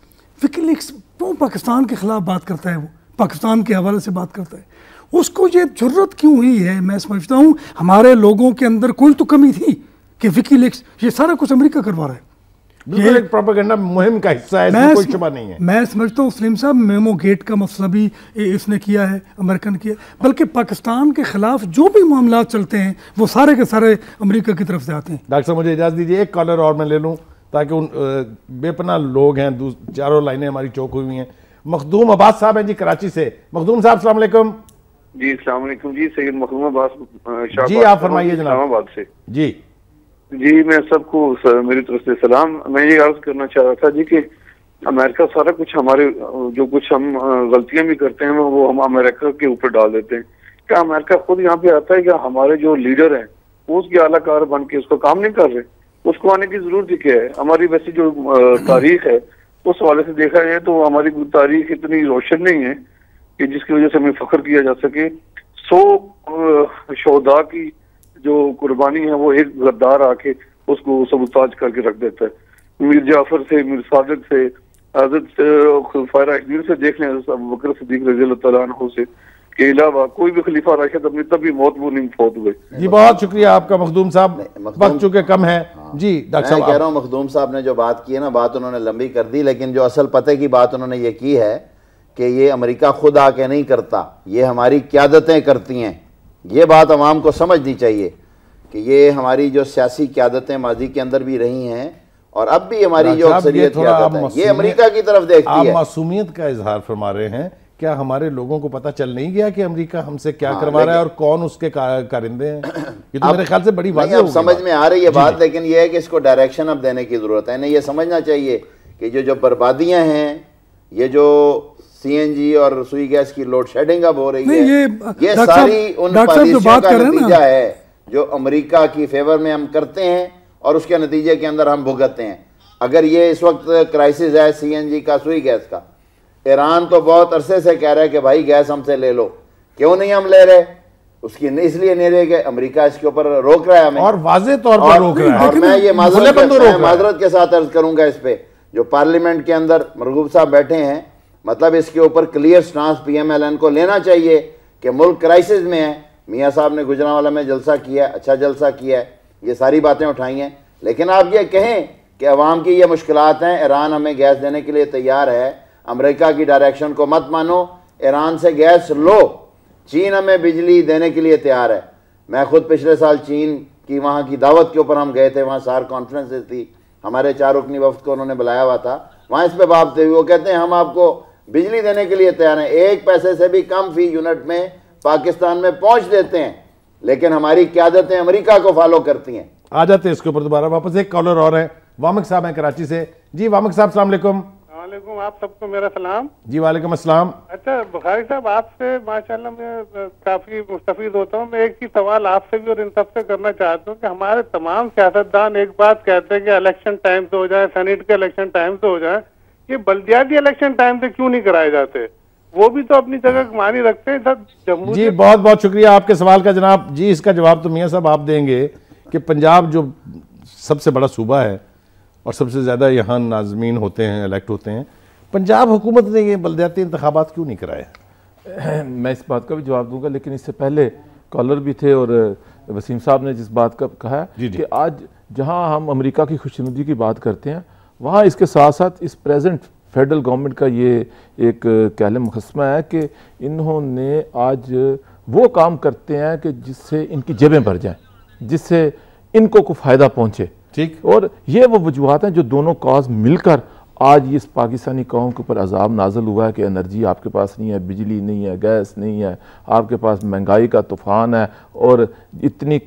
क्यों पाकिस्तान के ख़िलाफ़ बात करता है, वो पाकिस्तान के हवाले से बात करता है, उसको ये ज़रूरत क्यों हुई है? मैं समझता हूँ हमारे लोगों के अंदर कोई तो कमी थी कि विकीलीक्स ये सारा कुछ अमेरिका करवा रहा है, ये एक प्रोपेगेंडा मुहिम का हिस्सा है, इसमें कोई शुबा नहीं है। मैं समझता हूँ सलीम साहब मेमो गेट का मसला भी इसने किया है, अमेरिकन किया, बल्कि पाकिस्तान के खिलाफ जो भी मामला चलते हैं वो सारे के सारे अमेरिका की तरफ से आते हैं। डॉक्टर साहब मुझे इजाज़त दीजिए, एक कॉलर और मैं ले लूँ ताकि उन बेपनाह लोग हैं, चारों लाइनें हमारी चौक हुई हैं। मखदूम अब्बास साहब हैं जी कराची से। मखदूम साहब अस्सलाम वालेकुम। जी अस्सलाम वालेकुम जी, सैयद मखदूम अब्बास जी, आप फरमाइए जनाब। इस्लामाबाद से जी मैं सबको मेरी तरफ से सलाम। मैं ये अर्ज करना चाह रहा था जी कि अमेरिका सारा कुछ हमारे जो कुछ हम गलतियां भी करते हैं वो हम अमेरिका के ऊपर डाल देते हैं। क्या अमेरिका खुद यहाँ पे आता है? क्या हमारे जो लीडर हैं वो उसके आलाकार बन के उसको काम नहीं कर रहे? उसको आने की जरूरत ही क्या है? हमारी वैसे जो तारीख है उस हवाले से देखा जाए तो हमारी तारीख इतनी रोशन नहीं है कि जिसकी वजह से हमें फख्र किया जा सके। 100 शोहदा की जो कुर्बानी है वो एक गद्दार आके उसको सबूताज करके रख देता है। मीर जाफर से, मीर सादिक से, हज़रत खुलफाए राशिदीन से देख लें, अबू बकर सिद्दीक रज़ी अल्लाह तआला अन्हु से के अलावा कोई भी खलीफा राशिद अपनी तभी मौत वो नहीं फौत हुए। जी बहुत शुक्रिया आपका मखदूम साहब, वक्त चूंकि कम है। जी डॉक्टर साहब, मैं कह रहा हूँ मखदूम साहब ने जो बात की है ना, बात उन्होंने लंबी कर दी, लेकिन जो असल पते की बात उन्होंने ये की है कि ये अमेरिका खुद आके नहीं करता, ये हमारी क़यादतें करती हैं। ये बात अवाम को समझनी चाहिए कि ये हमारी जो सियासी क़यादतें माजी के अंदर भी रही हैं और अब भी हमारी जो अक्सरियत क़यादत है ये अमेरिका की तरफ देखती है। आप मासूमियत का इजहार फरमा रहे हैं, क्या हमारे लोगों को पता चल नहीं गया कि अमेरिका हमसे क्या करवा रहा है और कौन उसके कारिंदे हैं? ये तो मेरे ख्याल से बड़ी बात है, समझ में आ रही है बात, लेकिन ये है कि इसको डायरेक्शन अब देने की जरूरत है। इन्हें ये समझना चाहिए कि जो बर्बादियां हैं, ये जो सीएनजी और सुई गैस की लोड शेडिंग अब हो रही है, ये सारी उन पॉलिसियों का नतीजा है जो अमेरिका की फेवर में हम करते हैं और उसके नतीजे के अंदर हम भुगतते हैं। अगर ये इस वक्त क्राइसिस है सीएनजी का, सुई गैस का, ईरान तो बहुत अरसे से कह रहा है कि भाई गैस हमसे ले लो, क्यों नहीं हम ले रहे? उसकी इसलिए नहीं रहे कि अमेरिका इसके ऊपर रोक रहा है हमें, और वाज़ेह तौर पर रोक रहा है। और मैं ये माजरत के साथ अर्ज करूंगा इस पे, जो पार्लियामेंट के अंदर मरगूब साहब बैठे हैं, मतलब इसके ऊपर क्लियर स्टांस पीएमएलएन को लेना चाहिए कि मुल्क क्राइसिस में है। मियाँ साहब ने गुजरांवाला में जलसा किया, अच्छा जलसा किया है, ये सारी बातें उठाई हैं, लेकिन आप ये कहें कि अवाम की ये मुश्किलात हैं, ईरान हमें गैस देने के लिए तैयार है, अमेरिका की डायरेक्शन को मत मानो, ईरान से गैस लो, चीन हमें बिजली देने के लिए तैयार है। मैं खुद पिछले साल चीन की वहाँ की दावत के ऊपर हम गए थे, वहाँ सार कॉन्फ्रेंसेस थी, हमारे 4 रुकनी वफ्द को उन्होंने बुलाया हुआ था, वहाँ इस पर बात हुई। वो कहते हैं हम आपको बिजली देने के लिए तैयार हैं, 1 पैसे से भी कम फी यूनिट में पाकिस्तान में पहुँच देते हैं, लेकिन हमारी क़यादतें अमेरिका को फॉलो करती हैं। आ जाते हैं इसके ऊपर दोबारा वापस। एक कॉलर और है, वामिक साहब हैं कराची से। जी वामिक साहब अस्सलाम वालेकुम। वालेकुम, आप सबको मेरा सलाम। जी वालेकुम अस्सलाम। अच्छा बुखारी साहब, आपसे माशाल्लाह मैं काफी मुस्तफीद होता हूँ। मैं एक ही सवाल आपसे भी और इन सबसे करना चाहता हूँ कि हमारे तमाम सियासतदान एक बात कहते हैं कि इलेक्शन टाइम से हो जाए, सेनेट के इलेक्शन टाइम से हो जाए, ये बल्दियाती इलेक्शन टाइम से क्यों नहीं कराए जाते? वो भी तो अपनी जगह मानी रखते हैं सर। जी बहुत बहुत शुक्रिया आपके सवाल का जनाब। जी इसका जवाब तो मियाँ साहब आप देंगे कि पंजाब जो सबसे बड़ा सूबा है और सबसे ज़्यादा यहाँ नाज़मीन होते हैं, इलेक्ट होते हैं, पंजाब हुकूमत ने ये बल्दियाती इंतखाबात क्यों नहीं कराए? मैं इस बात का भी जवाब दूंगा, लेकिन इससे पहले कॉलर भी थे और वसीम साहब ने जिस बात का कहा कि आज जहाँ हम अमेरिका की खुशनुदी की बात करते हैं, वहाँ इसके साथ साथ इस प्रेजेंट फेडरल गवर्नमेंट का ये एक कहले मुकस्मा है कि इन्होंने आज वो काम करते हैं कि जिससे इनकी जेबें भर जाएं, जिससे इनको को फ़ायदा पहुँचे। ठीक, और ये वो वजूहत हैं जो दोनों कॉज मिलकर आज इस पाकिस्तानी कौम के ऊपर अजाब नाजल हुआ है कि एनर्जी आपके पास नहीं है, बिजली नहीं है, गैस नहीं है, आपके पास महंगाई का तूफ़ान है और इतनी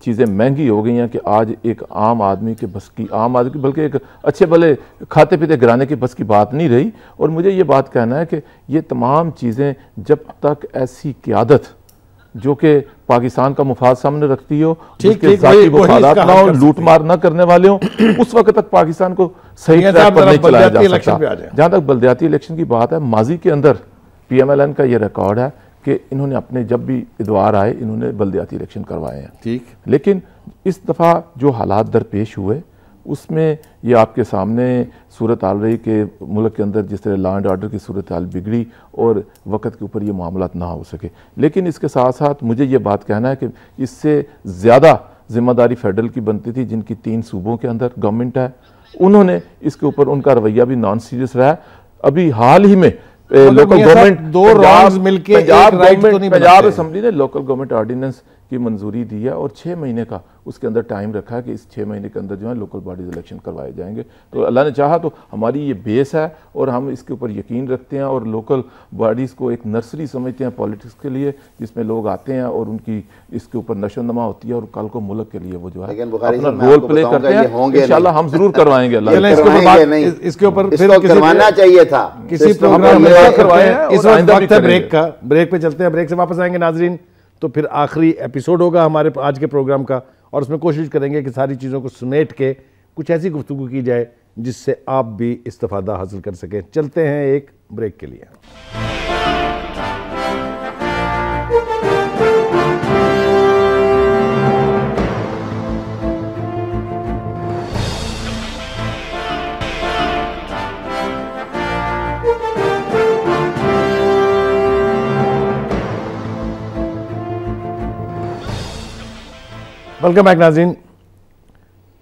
चीज़ें महंगी हो गई हैं कि आज एक आम आदमी के बस की, आम आदमी बल्कि एक अच्छे भले खाते पीते गिराने की बस की बात नहीं रही। और मुझे ये बात कहना है कि ये तमाम चीज़ें जब तक ऐसी क़यादत जो कि पाकिस्तान का मुफाद सामने रखती हो, ठीक, उसके जाती मुफादात ना हो, लूट मार ना करने वाले हो, उस वक्त तक पाकिस्तान को सही ट्रैक पर नहीं चलाया जा सकता। जहां तक बल्दियाती इलेक्शन की बात है, माजी के अंदर PMLN का ये रिकॉर्ड है कि इन्होंने अपने जब भी इतवार आए इन्होंने बल्दियाती इलेक्शन करवाए हैं। ठीक, लेकिन इस दफ़ा जो हालात दरपेश हुए उसमें ये आपके सामने सूरत हाल रही कि मुल्क के अंदर जिस तरह लॉ एंड ऑर्डर की सूरत हाल बिगड़ी और वक्त के ऊपर ये मामलात ना हो सके। लेकिन इसके साथ साथ मुझे ये बात कहना है कि इससे ज़्यादा जिम्मेदारी फेडरल की बनती थी, जिनकी 3 सूबों के अंदर गवर्नमेंट है, उन्होंने इसके ऊपर उनका रवैया भी नॉन सीरियस रहा है। अभी हाल ही में लोकल गवर्नमेंट पंजाब असेंबली ने लोकल गवर्नमेंट ऑर्डिनेंस की मंजूरी दी है और 6 महीने का उसके अंदर टाइम रखा है कि इस 6 महीने के अंदर जो है लोकल बॉडीज इलेक्शन करवाए जाएंगे। तो अल्लाह ने चाहा तो हमारी ये बेस है और हम इसके ऊपर यकीन रखते हैं और लोकल बॉडीज़ को एक नर्सरी समझते हैं पॉलिटिक्स के लिए, जिसमें लोग आते हैं और उनकी इसके ऊपर नशोनमा होती है और कल को मुल्क के लिए वो जो है अपना रोल प्ले करते हैं। इंशाल्लाह हम जरूर करवाएंगे। इसके ऊपर करवाना चाहिए था, किसी प्रोग्राम में करवाए हैं। इस वक्त ब्रेक पे चलते हैं, ब्रेक से वापस आएंगे नाजरीन, तो फिर आखिरी एपिसोड होगा हमारे आज के प्रोग्राम का और उसमें कोशिश करेंगे कि सारी चीज़ों को समेट के कुछ ऐसी गुफ्तगू की जाए जिससे आप भी इस्तिफादा हासिल कर सकें। चलते हैं एक ब्रेक के लिए। वेलकम बैक नाज़रीन।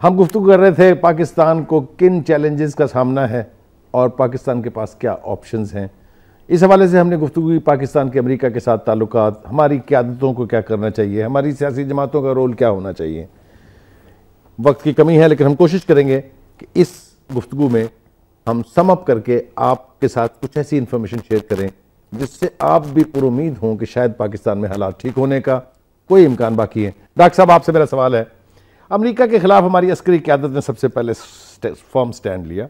हम गुफ्तगू कर रहे थे पाकिस्तान को किन चैलेंजेस का सामना है और पाकिस्तान के पास क्या ऑप्शंस हैं। इस हवाले से हमने गुफ्तगू की पाकिस्तान के अमेरिका के साथ ताल्लुकात, हमारी क़यादतों को क्या करना चाहिए, हमारी सियासी जमातों का रोल क्या होना चाहिए। वक्त की कमी है लेकिन हम कोशिश करेंगे कि इस गुफ्तगू में हम सम अप करके आपके साथ कुछ ऐसी इंफॉर्मेशन शेयर करें जिससे आप भी पुरुमीद हों कि शायद पाकिस्तान में हालात ठीक होने का कोई इम्कान बाकी है। डॉक्टर साहब, आपसे मेरा सवाल है, अमेरिका के खिलाफ हमारी अस्करी क़यादत ने सबसे पहले फर्म स्टैंड लिया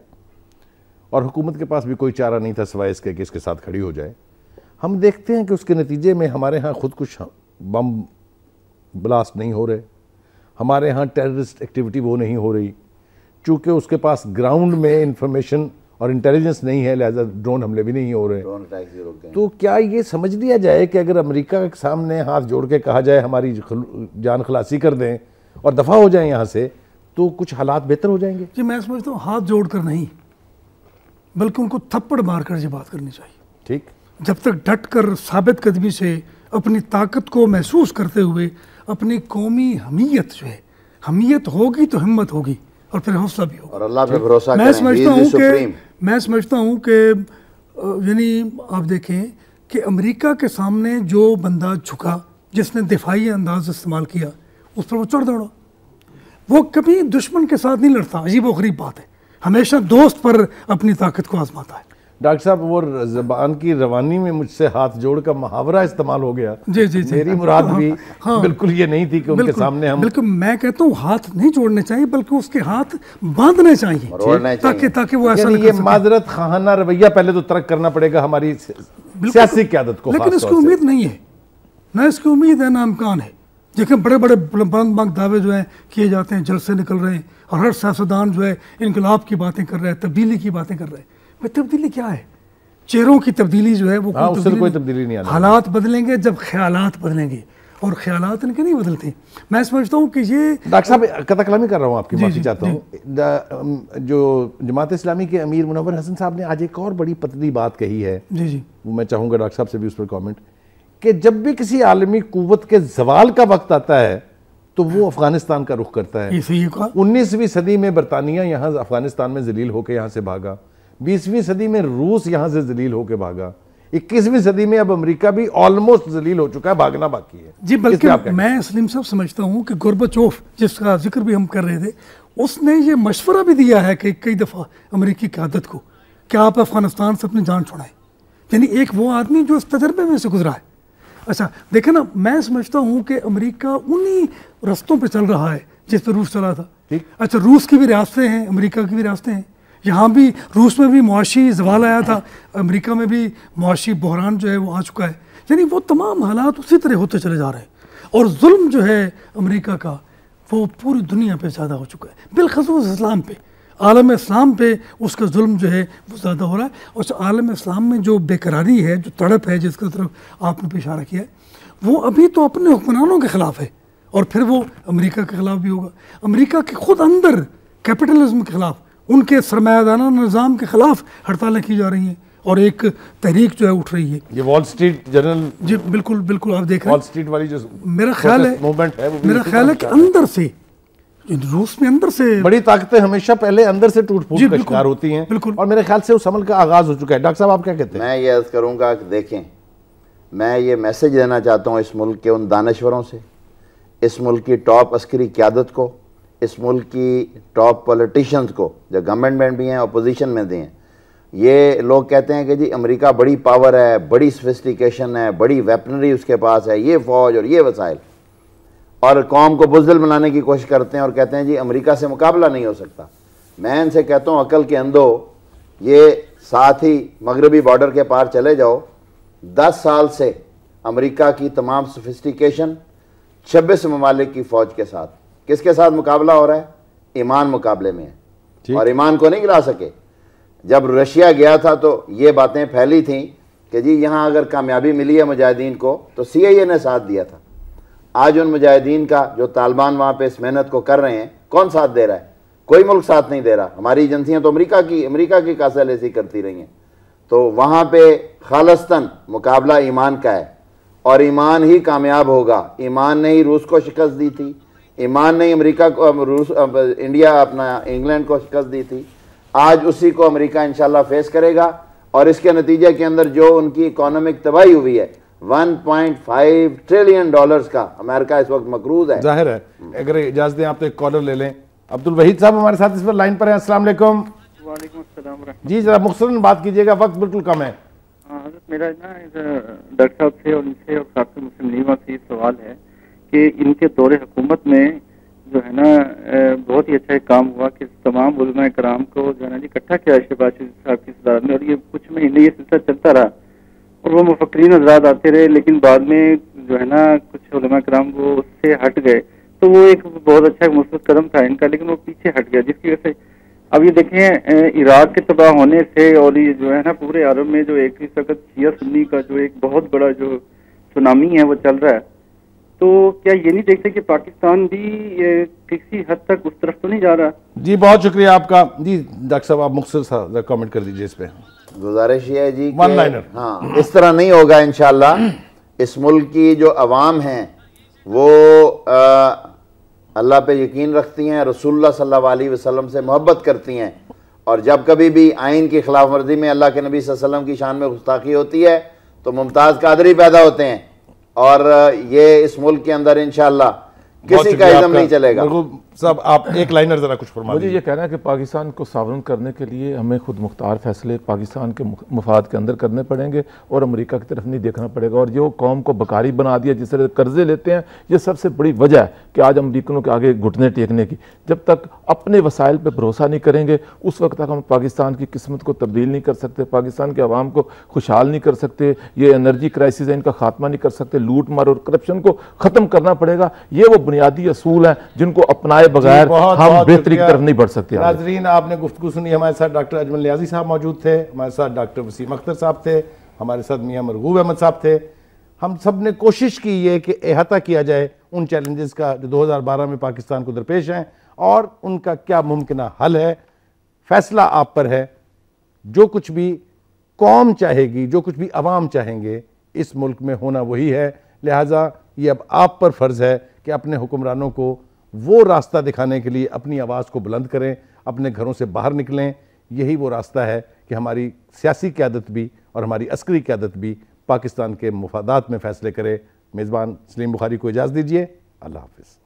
और हुकूमत के पास भी कोई चारा नहीं था सिवाय इसके कि इसके साथ खड़ी हो जाए। हम देखते हैं कि उसके नतीजे में हमारे यहाँ खुद कुछ बम ब्लास्ट नहीं हो रहे, हमारे यहाँ टेररिस्ट एक्टिविटी वो नहीं हो रही, चूँकि उसके पास ग्राउंड में इंफॉर्मेशन और इंटेलिजेंस नहीं है, लिहाजा ड्रोन हमले भी नहीं हो रहे। तो क्या ये समझ लिया जाए कि अगर अमेरिका के सामने हाथ जोड़ के कहा जाए हमारी जान खलासी कर दें और दफ़ा हो जाएं यहाँ से, तो कुछ हालात बेहतर हो जाएंगे? जी, मैं समझता हूँ हाथ जोड़ कर नहीं, बल्कि उनको थप्पड़ मार कर ये बात करनी चाहिए। ठीक, जब तक डट कर साबित कदमी से अपनी ताकत को महसूस करते हुए अपनी कौमी हमीयत जो है, हमीयत होगी तो हिम्मत होगी और फिर हौसला भी होगा और अल्लाह पे भरोसा मैं समझता हूँ कि यानी आप देखें कि अमेरिका के सामने जो बंदा झुका, जिसने दिफाई अंदाज इस्तेमाल किया, उस पर वो चढ़ दौड़ा। वो कभी दुश्मन के साथ नहीं लड़ता, अजीब व गरीब बात है, हमेशा दोस्त पर अपनी ताकत को आजमाता है। डॉक्टर साहब, वो ज़बान की रवानी में मुझसे हाथ जोड़ का मुहावरा इस्तेमाल हो गया। जी जी जी, मेरी मुराद भी बिल्कुल ये नहीं थी कि उनके सामने हम बिल्कुल, मैं कहता हूँ हाथ नहीं जोड़ने चाहिए बल्कि उसके हाथ बांधने चाहिए ताकि वो ऐसा ये माजरत खाना रवैया पहले तो तर्क करना पड़ेगा हमारी सियासी क़यादत को। लेकिन इसकी उम्मीद नहीं है, ना इसकी उम्मीद है ना इम्कान है। देखिए बड़े बड़े बुलंद दावे जो हैं किए जाते हैं, जलसे निकल रहे हैं और हर सियासतदान जो है इनकलाब की बातें कर रहे हैं, तब्दीली की बातें कर रहे हैं। तब्दीली क्या है? चेहरों की तब्दीली जो है वो कोई तब्दीली नहीं आनी। हालात बदलेंगे जब ख्यालात बदलेंगे और ख्यालात इनके नहीं बदलते। मैं समझता हूँ कि ये डॉक्टर साहब कथा कलामी कर रहा हूँ, आपकी माफी चाहता हूँ। जो जमात इस्लामी के अमीर मुनव्वर हसन साहब ने आज एक और बड़ी पतली बात कही है, जी जी, वो मैं चाहूँगा डॉक्टर साहब से भी उस पर कॉमेंट, कि जब भी किसी आलमी कुव्वत के जवाल का वक्त आता है तो वो अफगानिस्तान का रुख करता है। 19वीं सदी में बरतानिया यहाँ अफगानिस्तान में जलील होकर यहाँ से भागा, 20वीं सदी में रूस यहाँ से जलील होकर भागा, 21वीं सदी में अब अमेरिका भी ऑलमोस्ट जलील हो चुका है, भागना बाकी है। जी, बल्कि मैं सलीम साहब समझता हूँ कि गोर्बाचोव, जिसका जिक्र भी हम कर रहे थे, उसने ये मशवरा भी दिया है कि कई दफ़ा अमेरिकी क़यादत को कि आप अफगानिस्तान से अपनी जान छुड़ाएं। यानी एक वो आदमी जो इस तजर्बे में से गुजरा है। अच्छा देखे ना, मैं समझता हूँ कि अमेरिका उन्हीं रस्तों पे चल रहा है जिस पर रूस चला था। अच्छा, रूस की भी रियासतें हैं, अमेरिका की भी रियासतें हैं। यहाँ भी रूस में भी मुआशी जवाल आया था, अमेरिका में भी मुआशी बहरान जो है वो आ चुका है। यानी वो तमाम हालात उसी तरह होते चले जा रहे हैं। और जुल्म जो है अमेरिका का वो पूरी दुनिया पे ज़्यादा हो चुका है, बिलखसूस इस्लाम पे, आलम इस्लाम पे उसका जुल्म जो है वो ज़्यादा हो रहा है। और आलम इस्लाम में जो बेकरारी है, जो तड़प है, जिसकी तरफ आपने पे इशारा किया है, वो अभी तो अपने हुक्मरानों के ख़िलाफ़ है और फिर वो अमेरिका के ख़िलाफ़ भी होगा। अमेरिका के खुद अंदर कैपिटलिज्म के ख़िलाफ़, उनके सरमायादाना निज़ाम के ख़िलाफ़ हड़तालें की जा रही हैं और एक तहरीक जो है उठ रही है। ये वॉल स्ट्रीट जर्नल, जी बिल्कुल बिल्कुल, आप देख रहे हैं वॉल स्ट्रीट वाली जो मेरा ख्याल है मूवमेंट है, मेरा ख्याल है कि अंदर से, रूस में अंदर से बड़ी ताकतें हमेशा पहले अंदर से टूट फूट का शिकार होती हैं। बिल्कुल। और मेरे ख्याल से उस अमल का आगाज हो चुका है। डॉक्टर साहब आप क्या कहते हैं? मैं ये अर्ज करूंगा कि देखें, मैं ये मैसेज देना चाहता हूँ इस मुल्क के उन दानश्वरों से, इस मुल्क की टॉप अस्करी क़यादत को, इस मुल्क की टॉप पॉलिटिशियंस को, जो गवर्नमेंट में भी हैं, अपोजिशन में भी हैं। ये लोग कहते हैं कि जी अमेरिका बड़ी पावर है, बड़ी सोफिस्टिकेशन है, बड़ी वेपनरी उसके पास है, ये फ़ौज और ये वसाइल, और कौम को बुज़दिल बनाने की कोशिश करते हैं और कहते हैं जी अमेरिका से मुकाबला नहीं हो सकता। मैं इनसे कहता हूँ अकल के अंधो, ये साथ ही मगरबी बॉर्डर के पार चले जाओ, 10 साल से अमेरिका की तमाम सोफिस्टिकेशन 26 ममालिक की फ़ौज के साथ, किसके साथ मुकाबला हो रहा है? ईमान मुकाबले में है, और ईमान को नहीं गिरा सके। जब रशिया गया था तो ये बातें फैली थीं कि जी यहाँ अगर कामयाबी मिली है मुजाहिदीन को तो CIA ने साथ दिया था। आज उन मुजाहिदीन का जो तालिबान वहाँ पे इस मेहनत को कर रहे हैं, कौन साथ दे रहा है? कोई मुल्क साथ नहीं दे रहा। हमारी एजेंसियाँ तो अमेरिका की कासालेसी करती रही हैं। तो वहाँ पे खालिस्तन मुकाबला ईमान का है और ईमान ही कामयाब होगा। ईमान ने ही रूस को शिकस्त दी थी, ईमान ने अमेरिका को, इंडिया अपना इंग्लैंड को शिकस्त दी थी। आज उसी को अमेरिका इंशाल्लाह फेस करेगा और इसके नतीजे के अंदर जो उनकी इकोनॉमिक तबाही हुई है, $1.5 ट्रिलियन का अमेरिका इस वक्त मकरूज है। जाहिर है। अगर इजाजत दें आप तो एक कॉलर ले लें। अब्दुल वहीद साहब हमारे साथ इस पर लाइन पर हैं। अस्सलाम वालेकुम। वालेकुम अस्सलाम। जी जरा मुख्तसरन बात कीजिएगा, वक्त बिल्कुल कम है। मेरा ना डॉक्टर साहब से और इनसे और खास मुस्लिम लीग से सवाल है कि इनके दौरे हुकूमत में जो है ना बहुत ही अच्छा एक काम हुआ कि तमाम उलमा कराम को जो है ना जी इकट्ठा किया शहबाज शरीफ साहब की सदारत में, और ये कुछ महीने ये सिलसिला चलता रहा और वो मुफक्रीन हज़रात आते रहे, लेकिन बाद में जो है ना कुछ उलमा कराम वो उससे हट गए। तो वो एक बहुत अच्छा मुस्बत कदम था इनका, लेकिन वो पीछे हट गया, जिसकी वजह से अब ये देखें इराक के तबाह होने से और ये जो है ना पूरे अरब में जो एक इस वक्त शिया सुन्नी का जो एक बहुत बड़ा जो सुनामी है वो चल रहा है, तो क्या ये नहीं देखते कि पाकिस्तान भी किसी हद तक उस तरफ तो नहीं जा रहा? जी बहुत शुक्रिया आपका। जी डॉक्टर साहब आप मुख्तसर कमेंट कर दीजिए इस पे। गुजारिश ये है जी वन लाइनर। हाँ, इस तरह नहीं होगा इंशाल्लाह। इस मुल्क की जो अवाम है वो अल्लाह पे यकीन रखती हैं, रसूलुल्लाह सल्लल्लाहु अलैहि वसल्लम से मोहब्बत करती हैं, और जब कभी भी आइन की खिलाफ वर्जी में अल्लाह के नबी सल्लल्लाहु अलैहि वसल्लम की शान में गुस्ताखी होती है तो मुमताज़ कादरी पैदा होते हैं, और ये इस मुल्क के अंदर इंशाअल्लाह किसी का इज़्म नहीं चलेगा। साहब आप एक लाइनर जरा कुछ फरमा। मुझे ये कहना है कि पाकिस्तान को सावरन करने के लिए हमें खुद मुख्तार फैसले पाकिस्तान के मफाद के अंदर करने पड़ेंगे और अमेरिका की तरफ नहीं देखना पड़ेगा। और जो कौम को बकारी बना दिया, जिस तरह कर्जे लेते हैं, ये सबसे बड़ी वजह है कि आज अमरीकनों के आगे घुटने टेकने की। जब तक अपने वसाइल पर भरोसा नहीं करेंगे उस वक्त तक हम पाकिस्तान की किस्मत को तब्दील नहीं कर सकते, पाकिस्तान के अवाम को खुशहाल नहीं कर सकते, ये एनर्जी क्राइसिस है इनका खात्मा नहीं कर सकते, लूट मार और करप्शन को ख़त्म करना पड़ेगा। ये वो बुनियादी असूल हैं जिनको अपनाए बगैर हम बेहतरी की तरफ नहीं बढ़ सकते। नाज़रीन आपने गुफ्तगू सुनी। हमारे साथ डॉक्टर अजमल नियाज़ी साहब मौजूद थे, हमारे साथ डॉक्टर वसीम अख्तर साहब थे, हमारे साथ मियां मरगूब अहमद साहब थे। हम सब ने कोशिश की है कि अहाता किया जाए उन चैलेंजेस का जो 2012 में पाकिस्तान को दरपेश हैं और उनका क्या मुमकिन हल है। फैसला आप पर है। जो कुछ भी कौम चाहेगी, जो कुछ भी अवाम चाहेंगे, इस मुल्क में होना वही है। लिहाजा ये अब आप पर फ़र्ज़ है कि अपने हुक्मरानों को वो रास्ता दिखाने के लिए अपनी आवाज़ को बुलंद करें, अपने घरों से बाहर निकलें। यही वो रास्ता है कि हमारी सियासी क़यादत भी और हमारी अस्करी क़यादत भी पाकिस्तान के मुफादात में फ़ैसले करे। मेज़बान सलीम बुखारी को इजाज़त दीजिए। अल्लाह हाफ़िज़।